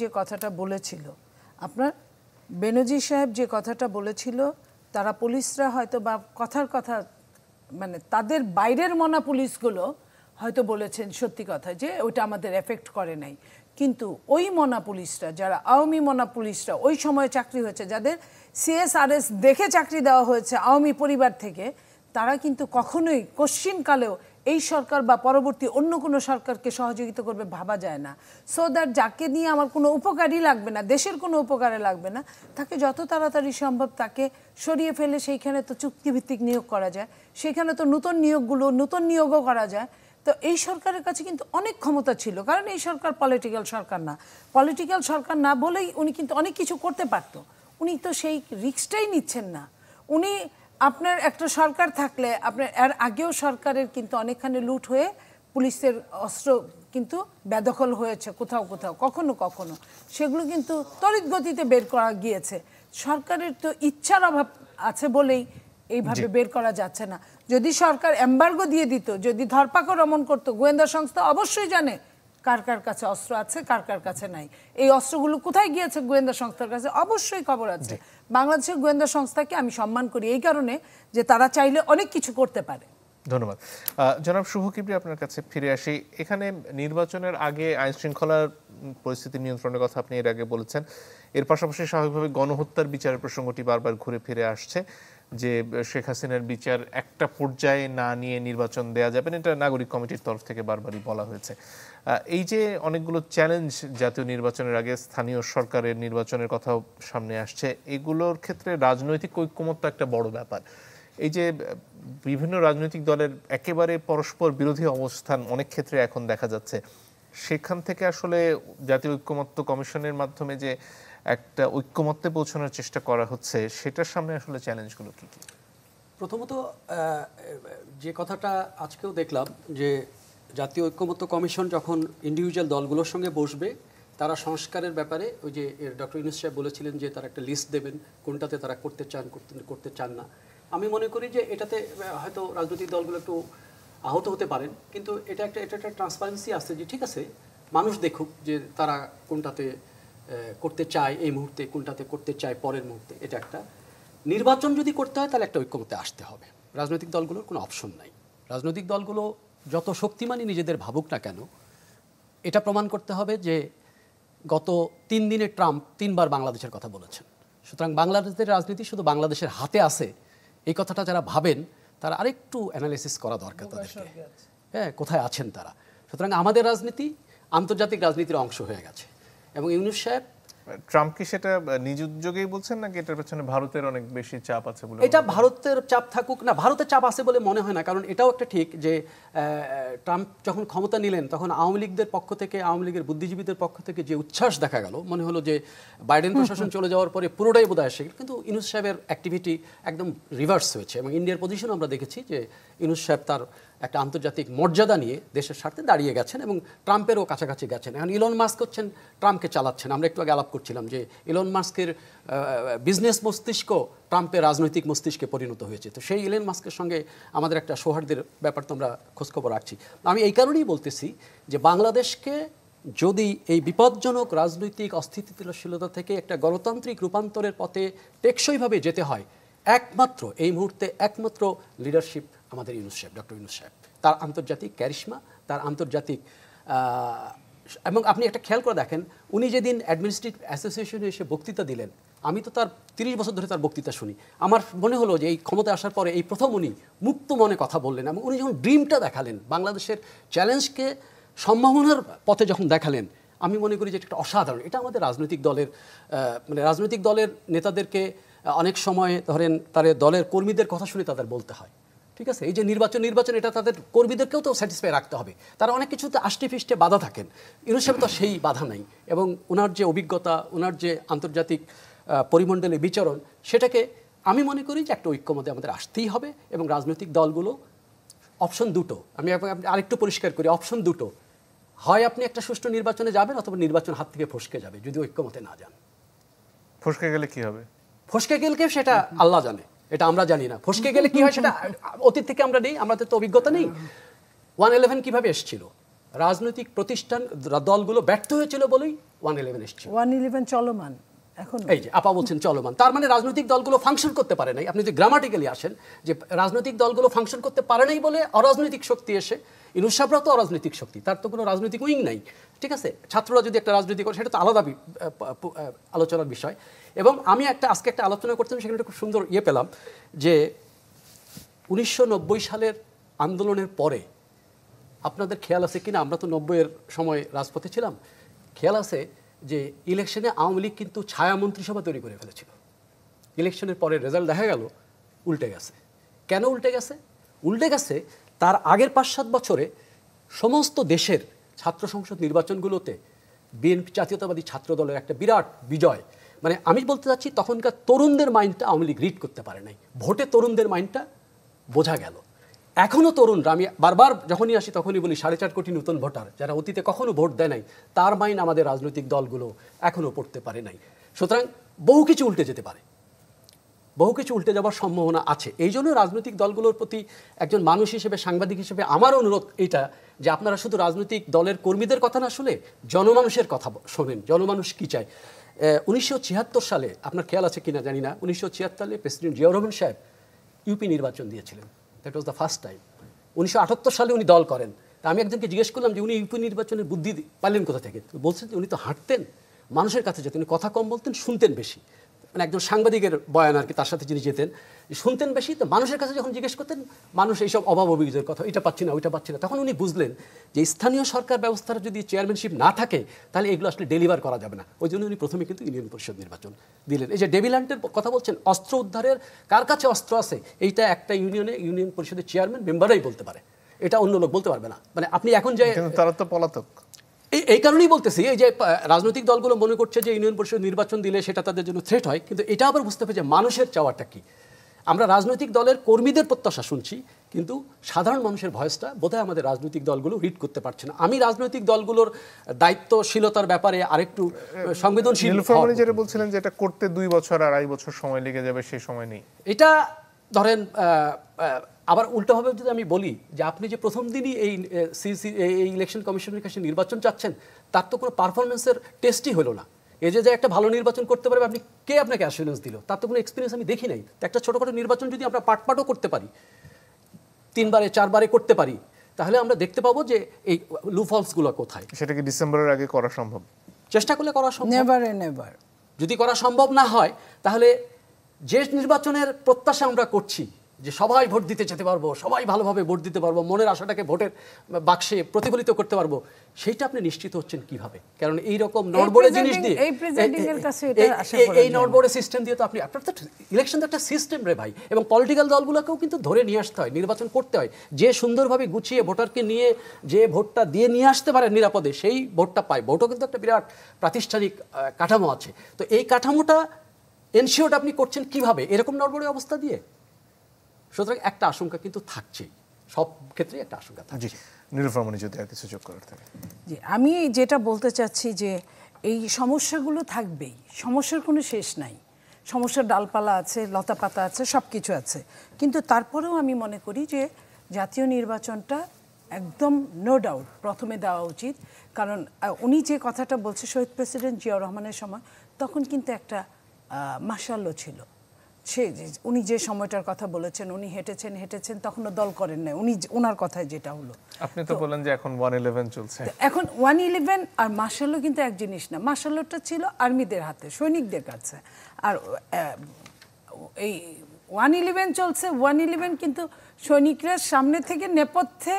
যে কথাটা বলেছিল, তারা পুলিশরা হয়তো বা কথার কথা, মানে তাদের বাইরের মনা পুলিশগুলো হয়তো বলেছেন সত্যি কথা যে ওইটা আমাদের এফেক্ট করে নাই, কিন্তু ওই মনা পুলিশরা, যারা আওয়ামী মনা পুলিশরা ওই সময় চাকরি হয়েছে, যাদের CSRS দেখে চাকরি দেওয়া হয়েছে আওয়ামী পরিবার থেকে, তারা কিন্তু কখনোই কোশ্চিনকালেও এই সরকার বা পরবর্তী অন্য কোনো সরকারকে সহযোগিতা করবে ভাবা যায় না। সো দ্যাট যাকে নিয়ে আমার কোনো উপকারই লাগবে না, দেশের কোনো উপকারে লাগবে না, তাকে যত তাড়াতাড়ি সম্ভব তাকে সরিয়ে ফেলে সেইখানে তো চুক্তিভিত্তিক নিয়োগ করা যায়, সেখানে তো নতুন নিয়োগও করা যায়। তো এই সরকারের কাছে কিন্তু অনেক ক্ষমতা ছিল, কারণ এই সরকার পলিটিক্যাল সরকার না বলেই উনি কিন্তু অনেক কিছু করতে পারত। উনি তো সেই রিস্কটাই নিচ্ছেন না। উনি আপনার একটা সরকার থাকলে, আপনার এর আগেও সরকারের কিন্তু অনেকখানি লুট হয়ে পুলিশের অস্ত্র কিন্তু বেদখল হয়েছে কোথাও কখনো সেগুলো কিন্তু তড়িৎ গতিতে বের করা গিয়েছে। সরকারের তো ইচ্ছার অভাব আছে বলেই এইভাবে বের করা যাচ্ছে না। যদি সরকার এম্বার্গো দিয়ে দিত, যদি ধরপাকড় দমন করতো, গোয়েন্দা সংস্থা অবশ্যই জানে কার কার কাছে অস্ত্র আছে, কার কার কাছে নাই, এই অস্ত্রগুলো কোথায় গিয়েছে গোয়েন্দা সংস্থার কাছে অবশ্যই খবর আছে। বাংলাদেশের গোয়েন্দা সংস্থাকে আমি সম্মান করি এই কারণে যে তারা চাইলে অনেক কিছু করতে পারে। ধন্যবাদ। জনাব শুভ কিবরি, আপনার কাছে ফিরে আসি। এখানে নির্বাচনের আগে আইন শৃঙ্খলার পরিস্থিতি নিয়ন্ত্রণের কথা আপনি এর আগে বলেছেন, এর পাশাপাশি স্বাভাবিকভাবে গণহত্যার বিচারের প্রসঙ্গটি বারবার ঘুরে ফিরে আসছে, যে শেখ হাসিনার বিচার একটা পর্যায়ে না নিয়ে নির্বাচন দেয়া যাবে না, এটা নাগরিক কমিটির তরফ থেকে বারবারই বলা হয়েছে। এই যে অনেকগুলো চ্যালেঞ্জ জাতীয় নির্বাচনের আগে স্থানীয় সরকারের নির্বাচনের কথাও সামনে আসছে, এগুলোর ক্ষেত্রে রাজনৈতিক ঐক্যমত্য একটা বড় ব্যাপার। এই যে বিভিন্ন রাজনৈতিক দলের একেবারে পরস্পর বিরোধী অবস্থান অনেক ক্ষেত্রে এখন দেখা যাচ্ছে, সেখান থেকে আসলে জাতীয় ঐক্যমত্য কমিশনের মাধ্যমে যে একটা ঐক্যমত্যে পৌঁছানোর চেষ্টা করা হচ্ছে, সেটার সামনে আসলে চ্যালেঞ্জগুলো কি কি? প্রথমত যে কথাটা আজকেও দেখলাম যে জাতীয় ঐক্যমত্য কমিশন যখন ইন্ডিভিজুয়াল দলগুলোর সঙ্গে বসবে, তারা সংস্কারের ব্যাপারে ওই যে ডক্টর ইউনূস সাহেব বলেছিলেন যে তারা একটা লিস্ট দেবেন কোনটাতে তারা করতে চান না। আমি মনে করি যে এটাতে হয়তো রাজনৈতিক দলগুলো একটু আহত হতে পারেন, কিন্তু এটা একটা ট্রান্সপারেন্সি আছে যে ঠিক আছে, মানুষ দেখুক যে তারা কোনটাতে করতে চায় এই মুহূর্তে, কোনটাতে করতে চায় পরের মুহূর্তে। এটা একটা নির্বাচন যদি করতে হয় তাহলে একটা ঐক্যমত্যে আসতে হবে। রাজনৈতিক দলগুলোর কোনো অপশন নাই। রাজনৈতিক দলগুলো যত শক্তিমানই নিজেদের ভাবুক না কেন, এটা প্রমাণ করতে হবে যে গত 3 দিনে ট্রাম্প 3 বার বাংলাদেশের কথা বলেছেন। সুতরাং বাংলাদেশের রাজনীতি শুধু বাংলাদেশের হাতে আছে এই কথাটা যারা ভাবেন, তারা আরেকটু অ্যানালাইসিস করা দরকার তাদেরকে, হ্যাঁ, কোথায় আছেন তারা। সুতরাং আমাদের রাজনীতি আন্তর্জাতিক রাজনীতির অংশ হয়ে গেছে। এবং ইউনূস সাহেব, ট্রাম্প কি সেটা নিজ উদ্যোগেই বলছেন নাকি এটার পেছনে ভারতের অনেক বেশি চাপ আছে বলে? এটা ভারতের চাপ থাকুক না, ভারতের চাপ আছে বলে মনে হয় না। কারণ এটাও একটা ঠিক যে ট্রাম্প যখন ক্ষমতা নিলেন তখন আওয়ামী লীগদের পক্ষ থেকে, আওয়ামী লীগের বুদ্ধিজীবীদের পক্ষ থেকে যে উচ্ছ্বাস দেখা গেল, মনে হলো যে বাইডেন প্রশাসন চলে যাওয়ার পরে পুরোটাই বোধহয় আসে। কিন্তু ইউনূস সাহেবের অ্যাক্টিভিটি একদম রিভার্স হয়েছে। এবং ইন্ডিয়ার পজিশন আমরা দেখেছি যে ইউনূস সাহেব তার একটা আন্তর্জাতিক মর্যাদা নিয়ে দেশের স্বার্থে দাঁড়িয়ে গেছেন এবং ট্রাম্পেরও কাছাকাছি গেছেন। এখন ইলন মাস্ক হচ্ছেন ট্রাম্পকে চালাচ্ছেন। আমরা একটু আগে আলাপ করছিলাম যে ইলন মাস্কের বিজনেস মস্তিষ্ক ট্রাম্পের রাজনৈতিক মস্তিষ্কে পরিণত হয়েছে। তো সেই ইলন মাস্কের সঙ্গে আমাদের একটা সৌহার্দ্যের ব্যাপার তো আমরা খোঁজখবর রাখছি। আমি এই কারণেই বলতেছি যে বাংলাদেশকে যদি এই বিপজ্জনক রাজনৈতিক অস্থিতিশীলতা থেকে একটা গণতান্ত্রিক রূপান্তরের পথে টেকসইভাবে যেতে হয়, একমাত্র এই মুহূর্তে একমাত্র লিডারশিপ আমাদের ইউনূস সাহেব, ডক্টর ইউনূস সাহেব। তার আন্তর্জাতিক ক্যারিশমা, তার আন্তর্জাতিক, এবং আপনি একটা খেয়াল করে দেখেন, উনি যেদিন অ্যাডমিনিস্ট্রেটিভ অ্যাসোসিয়েশনে এসে বক্তৃতা দিলেন, আমি তো তার 30 বছর ধরে তার বক্তৃতা শুনি। আমার মনে হলো যে এই ক্ষমতা আসার পরে এই প্রথম উনি মুক্ত মনে কথা বললেন এবং উনি যখন ড্রিমটা দেখালেন, বাংলাদেশের চ্যালেঞ্জকে সম্ভাবনার পথে যখন দেখালেন, আমি মনে করি যে এটা একটা অসাধারণ। এটা আমাদের রাজনৈতিক দলের মানে রাজনৈতিক দলের নেতাদেরকে অনেক সময় ধরেন তাদের দলের কর্মীদের কথা শুনে তাদের বলতে হয়, ঠিক আছে, এই যে নির্বাচন এটা তাদের কর্মীদেরকেও তো স্যাটিসফাই রাখতে হবে। তারা অনেক কিছুতে আষ্টে ফিষ্টে বাধা থাকেন, ইউনূস সাহেব তো সেই বাধা নাই। এবং ওনার যে অভিজ্ঞতা, ওনার যে আন্তর্জাতিক পরিমণ্ডলে বিচরণ, সেটাকে আমি মনে করি যে একটা ঐক্যমত্যে আমাদের আসতেই হবে। এবং রাজনৈতিক দলগুলো অপশন দুটো, আমি আরেকটু পরিষ্কার করি, অপশন দুটো, হয় আপনি একটা সুষ্ঠু নির্বাচনে যাবেন অথবা নির্বাচন হাত থেকে ফসকে যাবে যদি ঐক্যমতে না যান। ফসকে গেলে কি হবে? ফসকে গেলে সেটা আল্লাহ জানে, এটা আমরা জানি না। ফসকে গেলে কি হয় সেটা অতীত থেকে আমরা নেই, আমাদের তো অভিজ্ঞতা নেই। 111 কিভাবে এসেছিল? রাজনৈতিক প্রতিষ্ঠান দলগুলো ব্যর্থ হয়েছিল বলেই 111 এসেছিল। 111 চলমান এখন, এই যে আপা বলছেন চলমান, তার মানে রাজনৈতিক দলগুলো ফাংশন করতে পারে নাই। আপনি যদি গ্রামাটিক্যালি আসেন যে রাজনৈতিক দলগুলো ফাংশন করতে পারে নাই বলে অরাজনৈতিক শক্তি এসে, ইউনূস সাহেবরাও তো অরাজনৈতিক শক্তি, তার তো কোনো রাজনৈতিক উইং নাই, ঠিক আছে। ছাত্ররা যদি একটা রাজনীতি করে সেটা তো আলাদা আলোচনার বিষয়। এবং আমি আজকে একটা আলোচনা করতাম, সেখানে খুব সুন্দর পেলাম যে 1990 সালের আন্দোলনের পরে, আপনাদের খেয়াল আছে কিনা, আমরা তো 90-এর সময় রাজপথে ছিলাম, খেয়াল আছে যে ইলেকশনে আওয়ামী লীগ কিন্তু ছায়া মন্ত্রিসভা তৈরি করে ফেলেছিল। ইলেকশনের পরে রেজাল্ট দেখা গেল উল্টে গেছে। কেন উল্টে গেছে? উল্টে গেছে তার আগের 5-7 বছরে সমস্ত দেশের ছাত্র সংসদ নির্বাচনগুলোতে বিএনপি, জাতীয়তাবাদী ছাত্র দলের একটা বিরাট বিজয়। মানে আমি বলতে চাচ্ছি তখনকার তরুণদের মাইন্ডটা আওয়ামী লীগ রিড করতে পারে নাই, ভোটে তরুণদের মাইন্ডটা বোঝা গেল। এখনও তরুণরা, আমি বারবার যখনই আসি তখনই বলি, 4.5 কোটি নতুন ভোটার যারা অতীতে কখনো ভোট দেয় নাই, তার মাইন্ড আমাদের রাজনৈতিক দলগুলো এখনও পড়তে পারে নাই। সুতরাং বহু কিছু উল্টে যেতে পারে, বহু কিছু উল্টে যাওয়ার সম্ভাবনা আছে। এই জন্য রাজনৈতিক দলগুলোর প্রতি একজন মানুষ হিসেবে, সাংবাদিক হিসেবে আমার অনুরোধ এইটা যে আপনারা শুধু রাজনৈতিক দলের কর্মীদের কথা না শুনে জনমানুষের কথা শোনেন, জনমানুষ কী চায়। 1976 সালে, আপনার খেয়াল আছে কিনা জানি না, 1976 সালে প্রেসিডেন্ট জিয়াউর রহমান সাহেব ইউপি নির্বাচন দিয়েছিলেন। That was the first time. 1978 সালে উনি দল করেন। তা আমি একজনকে জিজ্ঞেস করলাম যে উনি ইউপি নির্বাচনের বুদ্ধি পাইলেন কোথা থেকে? তো বলছেন যে উনি তো হাঁটতেন, মানুষের কাছে যেতেন, উনি কথা কম বলতেন, শুনতেন বেশি। মানে একজন সাংবাদিকের বয়ান আর কি, তার সাথে যিনি যেতেন, শুনতেন বেশি। তো মানুষের কাছে যখন জিজ্ঞেস করতেন, মানুষ এইসব অভাব অভিযোগের কথা, এটা পাচ্ছি না, ওইটা পাচ্ছি না, তখন উনি বুঝলেন যে স্থানীয় সরকার ব্যবস্থার যদি চেয়ারম্যানশিপ না থাকে তাহলে এগুলো আসলে ডেলিভার করা যাবে না। ওই জন্য উনি প্রথমে কিন্তু ইউনিয়ন পরিষদ নির্বাচন দিলেন। এই যে ডেভিল্যান্ডের কথা বলছেন, অস্ত্র উদ্ধারের কার কাছে অস্ত্র আছে, এইটা একটা ইউনিয়ন পরিষদের চেয়ারম্যান মেম্বারই বলতে পারে, এটা অন্য লোক বলতে পারবে না। মানে আপনি এখন যে তারা তো পলাতক, এই কারণেই বলতেছি, এই যে রাজনৈতিক দলগুলো মনে করছে যে ইউনিয়ন পরিষদ নির্বাচন দিলে সেটা তাদের জন্য থ্রেট হয়, কিন্তু এটা আবার বুঝতে হবে যে মানুষের চাওয়াটা কি। আমরা রাজনৈতিক দলের কর্মীদের প্রত্যাশা শুনছি, কিন্তু সাধারণ মানুষের ভয়েসটা বোধহয় আমাদের রাজনৈতিক দলগুলো রিড করতে পারছে না। আমি রাজনৈতিক দলগুলোর দায়িত্বশীলতার ব্যাপারে আরেকটু সংবেদনশীল। যেটা বলছিলেন যে এটা করতে 2 বছর 2.5 বছর সময় লেগে যাবে, সেই সময় নেই। এটা ধরেন আবার উল্টোভাবে যদি আমি বলি যে আপনি যে প্রথম দিনই এই ইলেকশন কমিশনের কাছে নির্বাচন চাচ্ছেন, তার তো কোনো পারফরমেন্সের টেস্টই হলো না। এই যে একটা ভালো নির্বাচন করতে পারবে, আপনি কে আপনাকে অ্যাসুরেন্স দিল? তার তো কোনো এক্সপিরিয়েন্স আমি দেখি নাই। একটা ছোটোখাটো নির্বাচন যদি আমরা পাটপাটও করতে পারি, 3বারে 4বারে করতে পারি, তাহলে আমরা দেখতে পাবো যে এই লুফলসগুলো কোথায়। সেটা কি ডিসেম্বরের আগে করা সম্ভব? চেষ্টা করলে করা সম্ভব। নেভার। যদি করা সম্ভব না হয়, তাহলে যে নির্বাচনের প্রত্যাশা আমরা করছি যে সবাই ভোট দিতে যেতে পারবো, সবাই ভালোভাবে ভোট দিতে পারবো, মনের আশাটাকে ভোটের বাক্সে প্রতিফলিত করতে পারবো, সেইটা আপনি নিশ্চিত হচ্ছেন কিভাবে? কারণ এইরকম নড়বড়ে জিনিস দিয়ে, এই নড়বড়ে সিস্টেম দিয়ে তো আপনি, আপনার তো ইলেকশন তো একটা সিস্টেম রে ভাই, এবং পলিটিক্যাল দলগুলোকেও কিন্তু ধরে নিয়ে আসতে হয়, নির্বাচন করতে হয়। যে সুন্দরভাবে গুছিয়ে ভোটারকে নিয়ে যে ভোটটা দিয়ে নিয়ে আসতে পারে নিরাপদে, সেই ভোটটা পায়। ভোটও কিন্তু একটা বিরাট প্রাতিষ্ঠানিক কাঠামো আছে। তো এই কাঠামোটা এনশিওর আপনি করছেন কিভাবে? এরকম নড়বড়ে অবস্থা দিয়ে। সুতরাং একটা আশঙ্কা কিন্তু থাকছেই, সব ক্ষেত্রে একটা আশঙ্কা থাকছে। নীলুফার যদি আর কিছু যোগ করার থাকে। জি, আমি যেটা বলতে চাচ্ছি যে এই সমস্যাগুলো থাকবেই, সমস্যার কোনো শেষ নাই। সমস্যার ডালপালা আছে, লতাপাতা আছে, সব কিছু আছে, কিন্তু তারপরেও আমি মনে করি যে জাতীয় নির্বাচনটা একদম নো ডাউট প্রথমে দেওয়া উচিত। কারণ উনি যে কথাটা বলছে, শহীদ প্রেসিডেন্ট জিয়াউর রহমানের সময়, তখন কিন্তু একটা মাশাআল্লাহ ছিল। উনি যে সময়টার কথা বলেছেন, উনি হেঁটেছেন, তখনও দল করেন না, উনি ওনার কথায় যেটা হলো। আপনি তো বলেন যে এখন 111 চলছে। এখন 111 আর মাশাআল্লাহ কিন্তু এক জিনিস না। মাশাআল্লাহটা ছিল আর্মিদের হাতে, সৈনিকদের কাছে, আর এই 111 চলছে। 111 কিন্তু সৈনিকরা সামনে থেকে নেপথ্যে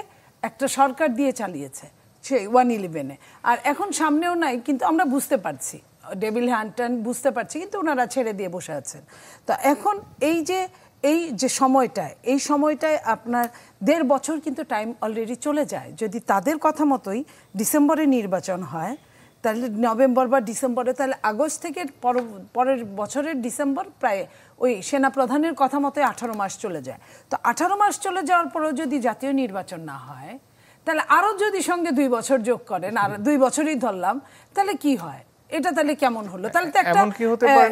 একটা সরকার দিয়ে চালিয়েছে সেই 111-এ, আর এখন সামনেও নাই, কিন্তু আমরা বুঝতে পারছি, ডেভিল হ্যান্টন বুঝতে পারছি, কিন্তু ওনারা ছেড়ে দিয়ে বসে আছেন। তো এখন এই যে সময়টায় আপনার 1.5 বছর কিন্তু টাইম অলরেডি চলে যায়। যদি তাদের কথা মতোই ডিসেম্বরে নির্বাচন হয়, তাহলে নভেম্বর বা ডিসেম্বরে, তাহলে আগস্ট থেকে পরের বছরের ডিসেম্বর প্রায় ওই সেনাপ্রধানের কথা মতোই 18 মাস চলে যায়। তো 18 মাস চলে যাওয়ার পরেও যদি জাতীয় নির্বাচন না হয়, তাহলে আরও যদি সঙ্গে 2 বছর যোগ করেন, আর 2 বছরই ধরলাম, তাহলে কি হয়? এটা তাহলে কেমন হলো? তাহলে তো একটা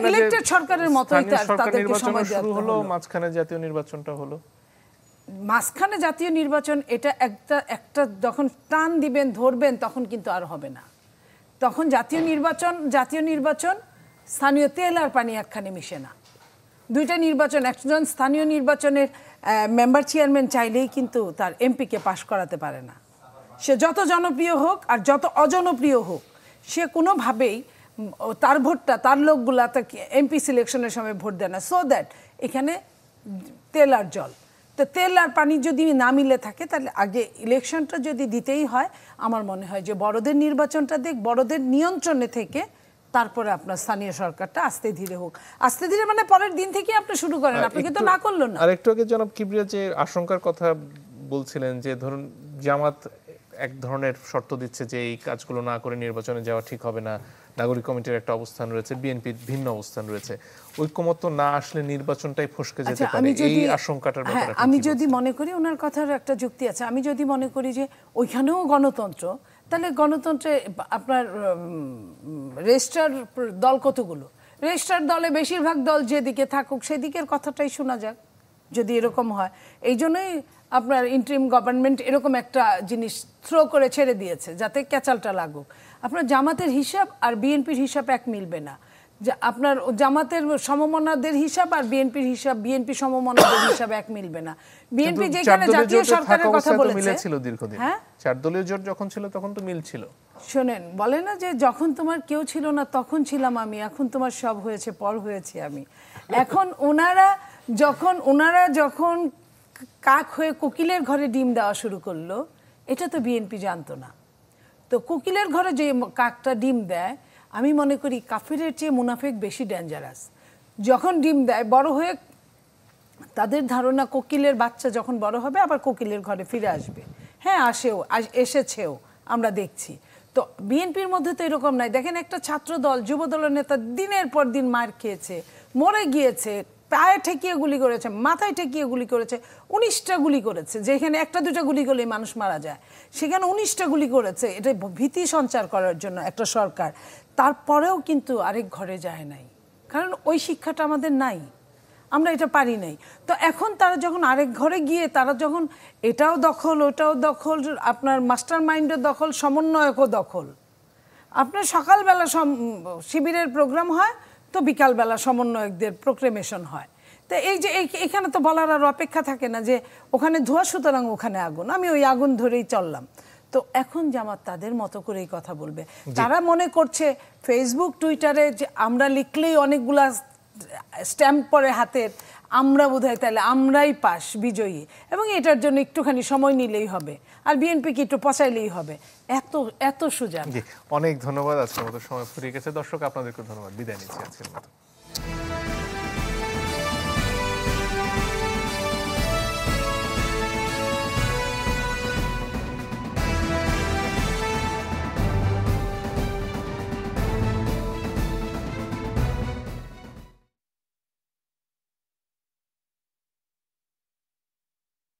ইলেক্টেড সরকারের মতোই তাদেরকে সময় দেওয়া হলো। মাঝখানে জাতীয় নির্বাচনটা হলো, মাঝখানে জাতীয় নির্বাচন, এটা একটা যখন টান দিবেন, ধরবেন, তখন কিন্তু আর হবে না। তখন জাতীয় নির্বাচন স্থানীয় তেল আর পানি একখানে মিশে না। 2টা নির্বাচন, একজন স্থানীয় নির্বাচনের মেম্বার চেয়ারম্যান চাইলেই কিন্তু তার এমপিকে পাশ করাতে পারে না। সে যত জনপ্রিয় হোক আর যত অজনপ্রিয় হোক, সে কোনোভাবেই তার ভোটটা, তার লোকগুলা তাকে এমপি সিলেকশনের সময় ভোট দেয় না। সো দ্যাট এখানে তেল আর জল, তো তেল আর পানি যদি না মিলে থাকে, তাহলে আগে ইলেকশনটা যদি দিতেই হয়, আমার মনে হয় যে বড়দের নির্বাচনটা বড়দের নিয়ন্ত্রণে থেকে তারপরে আপনার স্থানীয় সরকারটা আস্তে ধীরে হোক। আস্তে ধীরে মানে পরের দিন থেকে আপনি শুরু করেন, আপনি কিন্তু না করলেন না। আর একটু আগে জনাব কিবরিয়া যে আশঙ্কার কথা বলছিলেন, যে ধরুন জামাত এক ধরনের শর্ত দিচ্ছে যে এই কাজগুলো না করে নির্বাচনে যাওয়া ঠিক হবে না, নাগরিক কমিটির একটা অবস্থান রয়েছে, বিএনপির ভিন্ন অবস্থান রয়েছে, ঐক্যমত্য না আসলে নির্বাচনটাই ফসকে যেতে পারে, এই আশঙ্কাটার ব্যাপারে আমি যদি মনে করি, ওনার কথার একটা যুক্তি আছে, আমি যদি মনে করি যে ওইখানেও গণতন্ত্র, তাহলে গণতন্ত্রে আপনার রেজিস্ট্রার দল কতগুলো? রেজিস্ট্রার দলে বেশিরভাগ দল যেদিকে থাকুক সেদিকের কথাটাই শোনা যাক, যদি এরকম হয়। এই জন্যই আপনার ইন্টারিম গভর্নমেন্ট এরকম একটা জিনিস থ্রো করে ছেড়ে দিয়েছে, যাতে ক্যাচালটা লাগুক। আপনার জামাতের হিসাব আর বিএনপির হিসাব এক মিলবে না। যে আপনার জামাতের সমমনাদের হিসাব আর বিএনপির হিসাব, বিএনপি সমমনাদের হিসাব এক মিলবে না। বিএনপি যেখানে জাতীয় সরকারের কথা বলেছে, মিলেছিল দীর্ঘদিন। হ্যাঁ, 4 দলীয় জোট যখন ছিল তখন তো মিল ছিল। শোনেন, বলে না যে যখন তোমার কেউ ছিল না তখন ছিলাম আমি, এখন তোমার সব হয়েছে, পর হয়েছি আমি। এখন ওনারা যখন কাক হয়ে কোকিলের ঘরে ডিম দেওয়া শুরু করলো, এটা তো বিএনপি জানতো না। তো কোকিলের ঘরে যে কাকটা ডিম দেয়, আমি মনে করি কাফিরের চেয়ে মুনাফিক বেশি ডেঞ্জারাস। যখন ডিম দেয় বড় হয়ে, তাদের ধারণা কোকিলের বাচ্চা যখন বড় হবে আবার কোকিলের ঘরে ফিরে আসবে। হ্যাঁ, এসেছেও, আমরা দেখছি। তো বিএনপির মধ্যে তো এরকম নাই। দেখেন, একটা ছাত্র দল, যুব দলের নেতা দিনের পর দিন মার খেয়েছে, মরে গিয়েছে, পায়ে ঠেকিয়ে গুলি করেছে, মাথায় ঠেকিয়ে গুলি করেছে, 19টা গুলি করেছে। যেখানে 1-2টা গুলি করলে মানুষ মারা যায়, সেখানে 19টা গুলি করেছে। এটা ভীতি সঞ্চার করার জন্য একটা সরকার। তারপরেও কিন্তু আরেক ঘরে যায় নাই, কারণ ওই শিক্ষাটা আমাদের নাই, আমরা এটা পারি নাই। তো এখন তারা যখন আরেক ঘরে গিয়ে তারা যখন এটাও দখল, ওটাও দখল, আপনার মাস্টার মাইন্ডও দখল, সমন্বয়কও দখল। আপনার সকালবেলা শিবিরের প্রোগ্রাম হয়, তো বিকালবেলা সমন্বয়কদের প্রোক্লেমেশন হয়। তো এই যে এখানে তো বলার আর অপেক্ষা থাকে না যে ওখানে ধোঁয়া সুতরাং ওখানে আগুন, আমি ওই আগুন ধরেই চললাম। তো এখন জামাত তাদের মতো করেই কথা বলবে। তারা মনে করছে ফেসবুক টুইটারে যে আমরা লিখলেই অনেকগুলা স্ট্যাম্প পরে হাতের, আমরা বোধহয় তাহলে আমরাই পাস, বিজয়ী, এবং এটার জন্য একটুখানি সময় নিলেই হবে, আর বিএনপিকে একটু পচাইলেই হবে। এত সোজা। অনেক ধন্যবাদ। আজকের মতো সময় ফুরিয়ে গেছে। দর্শক, আপনাদেরকে ধন্যবাদ। বিদায় নিচ্ছি আজকের মতো।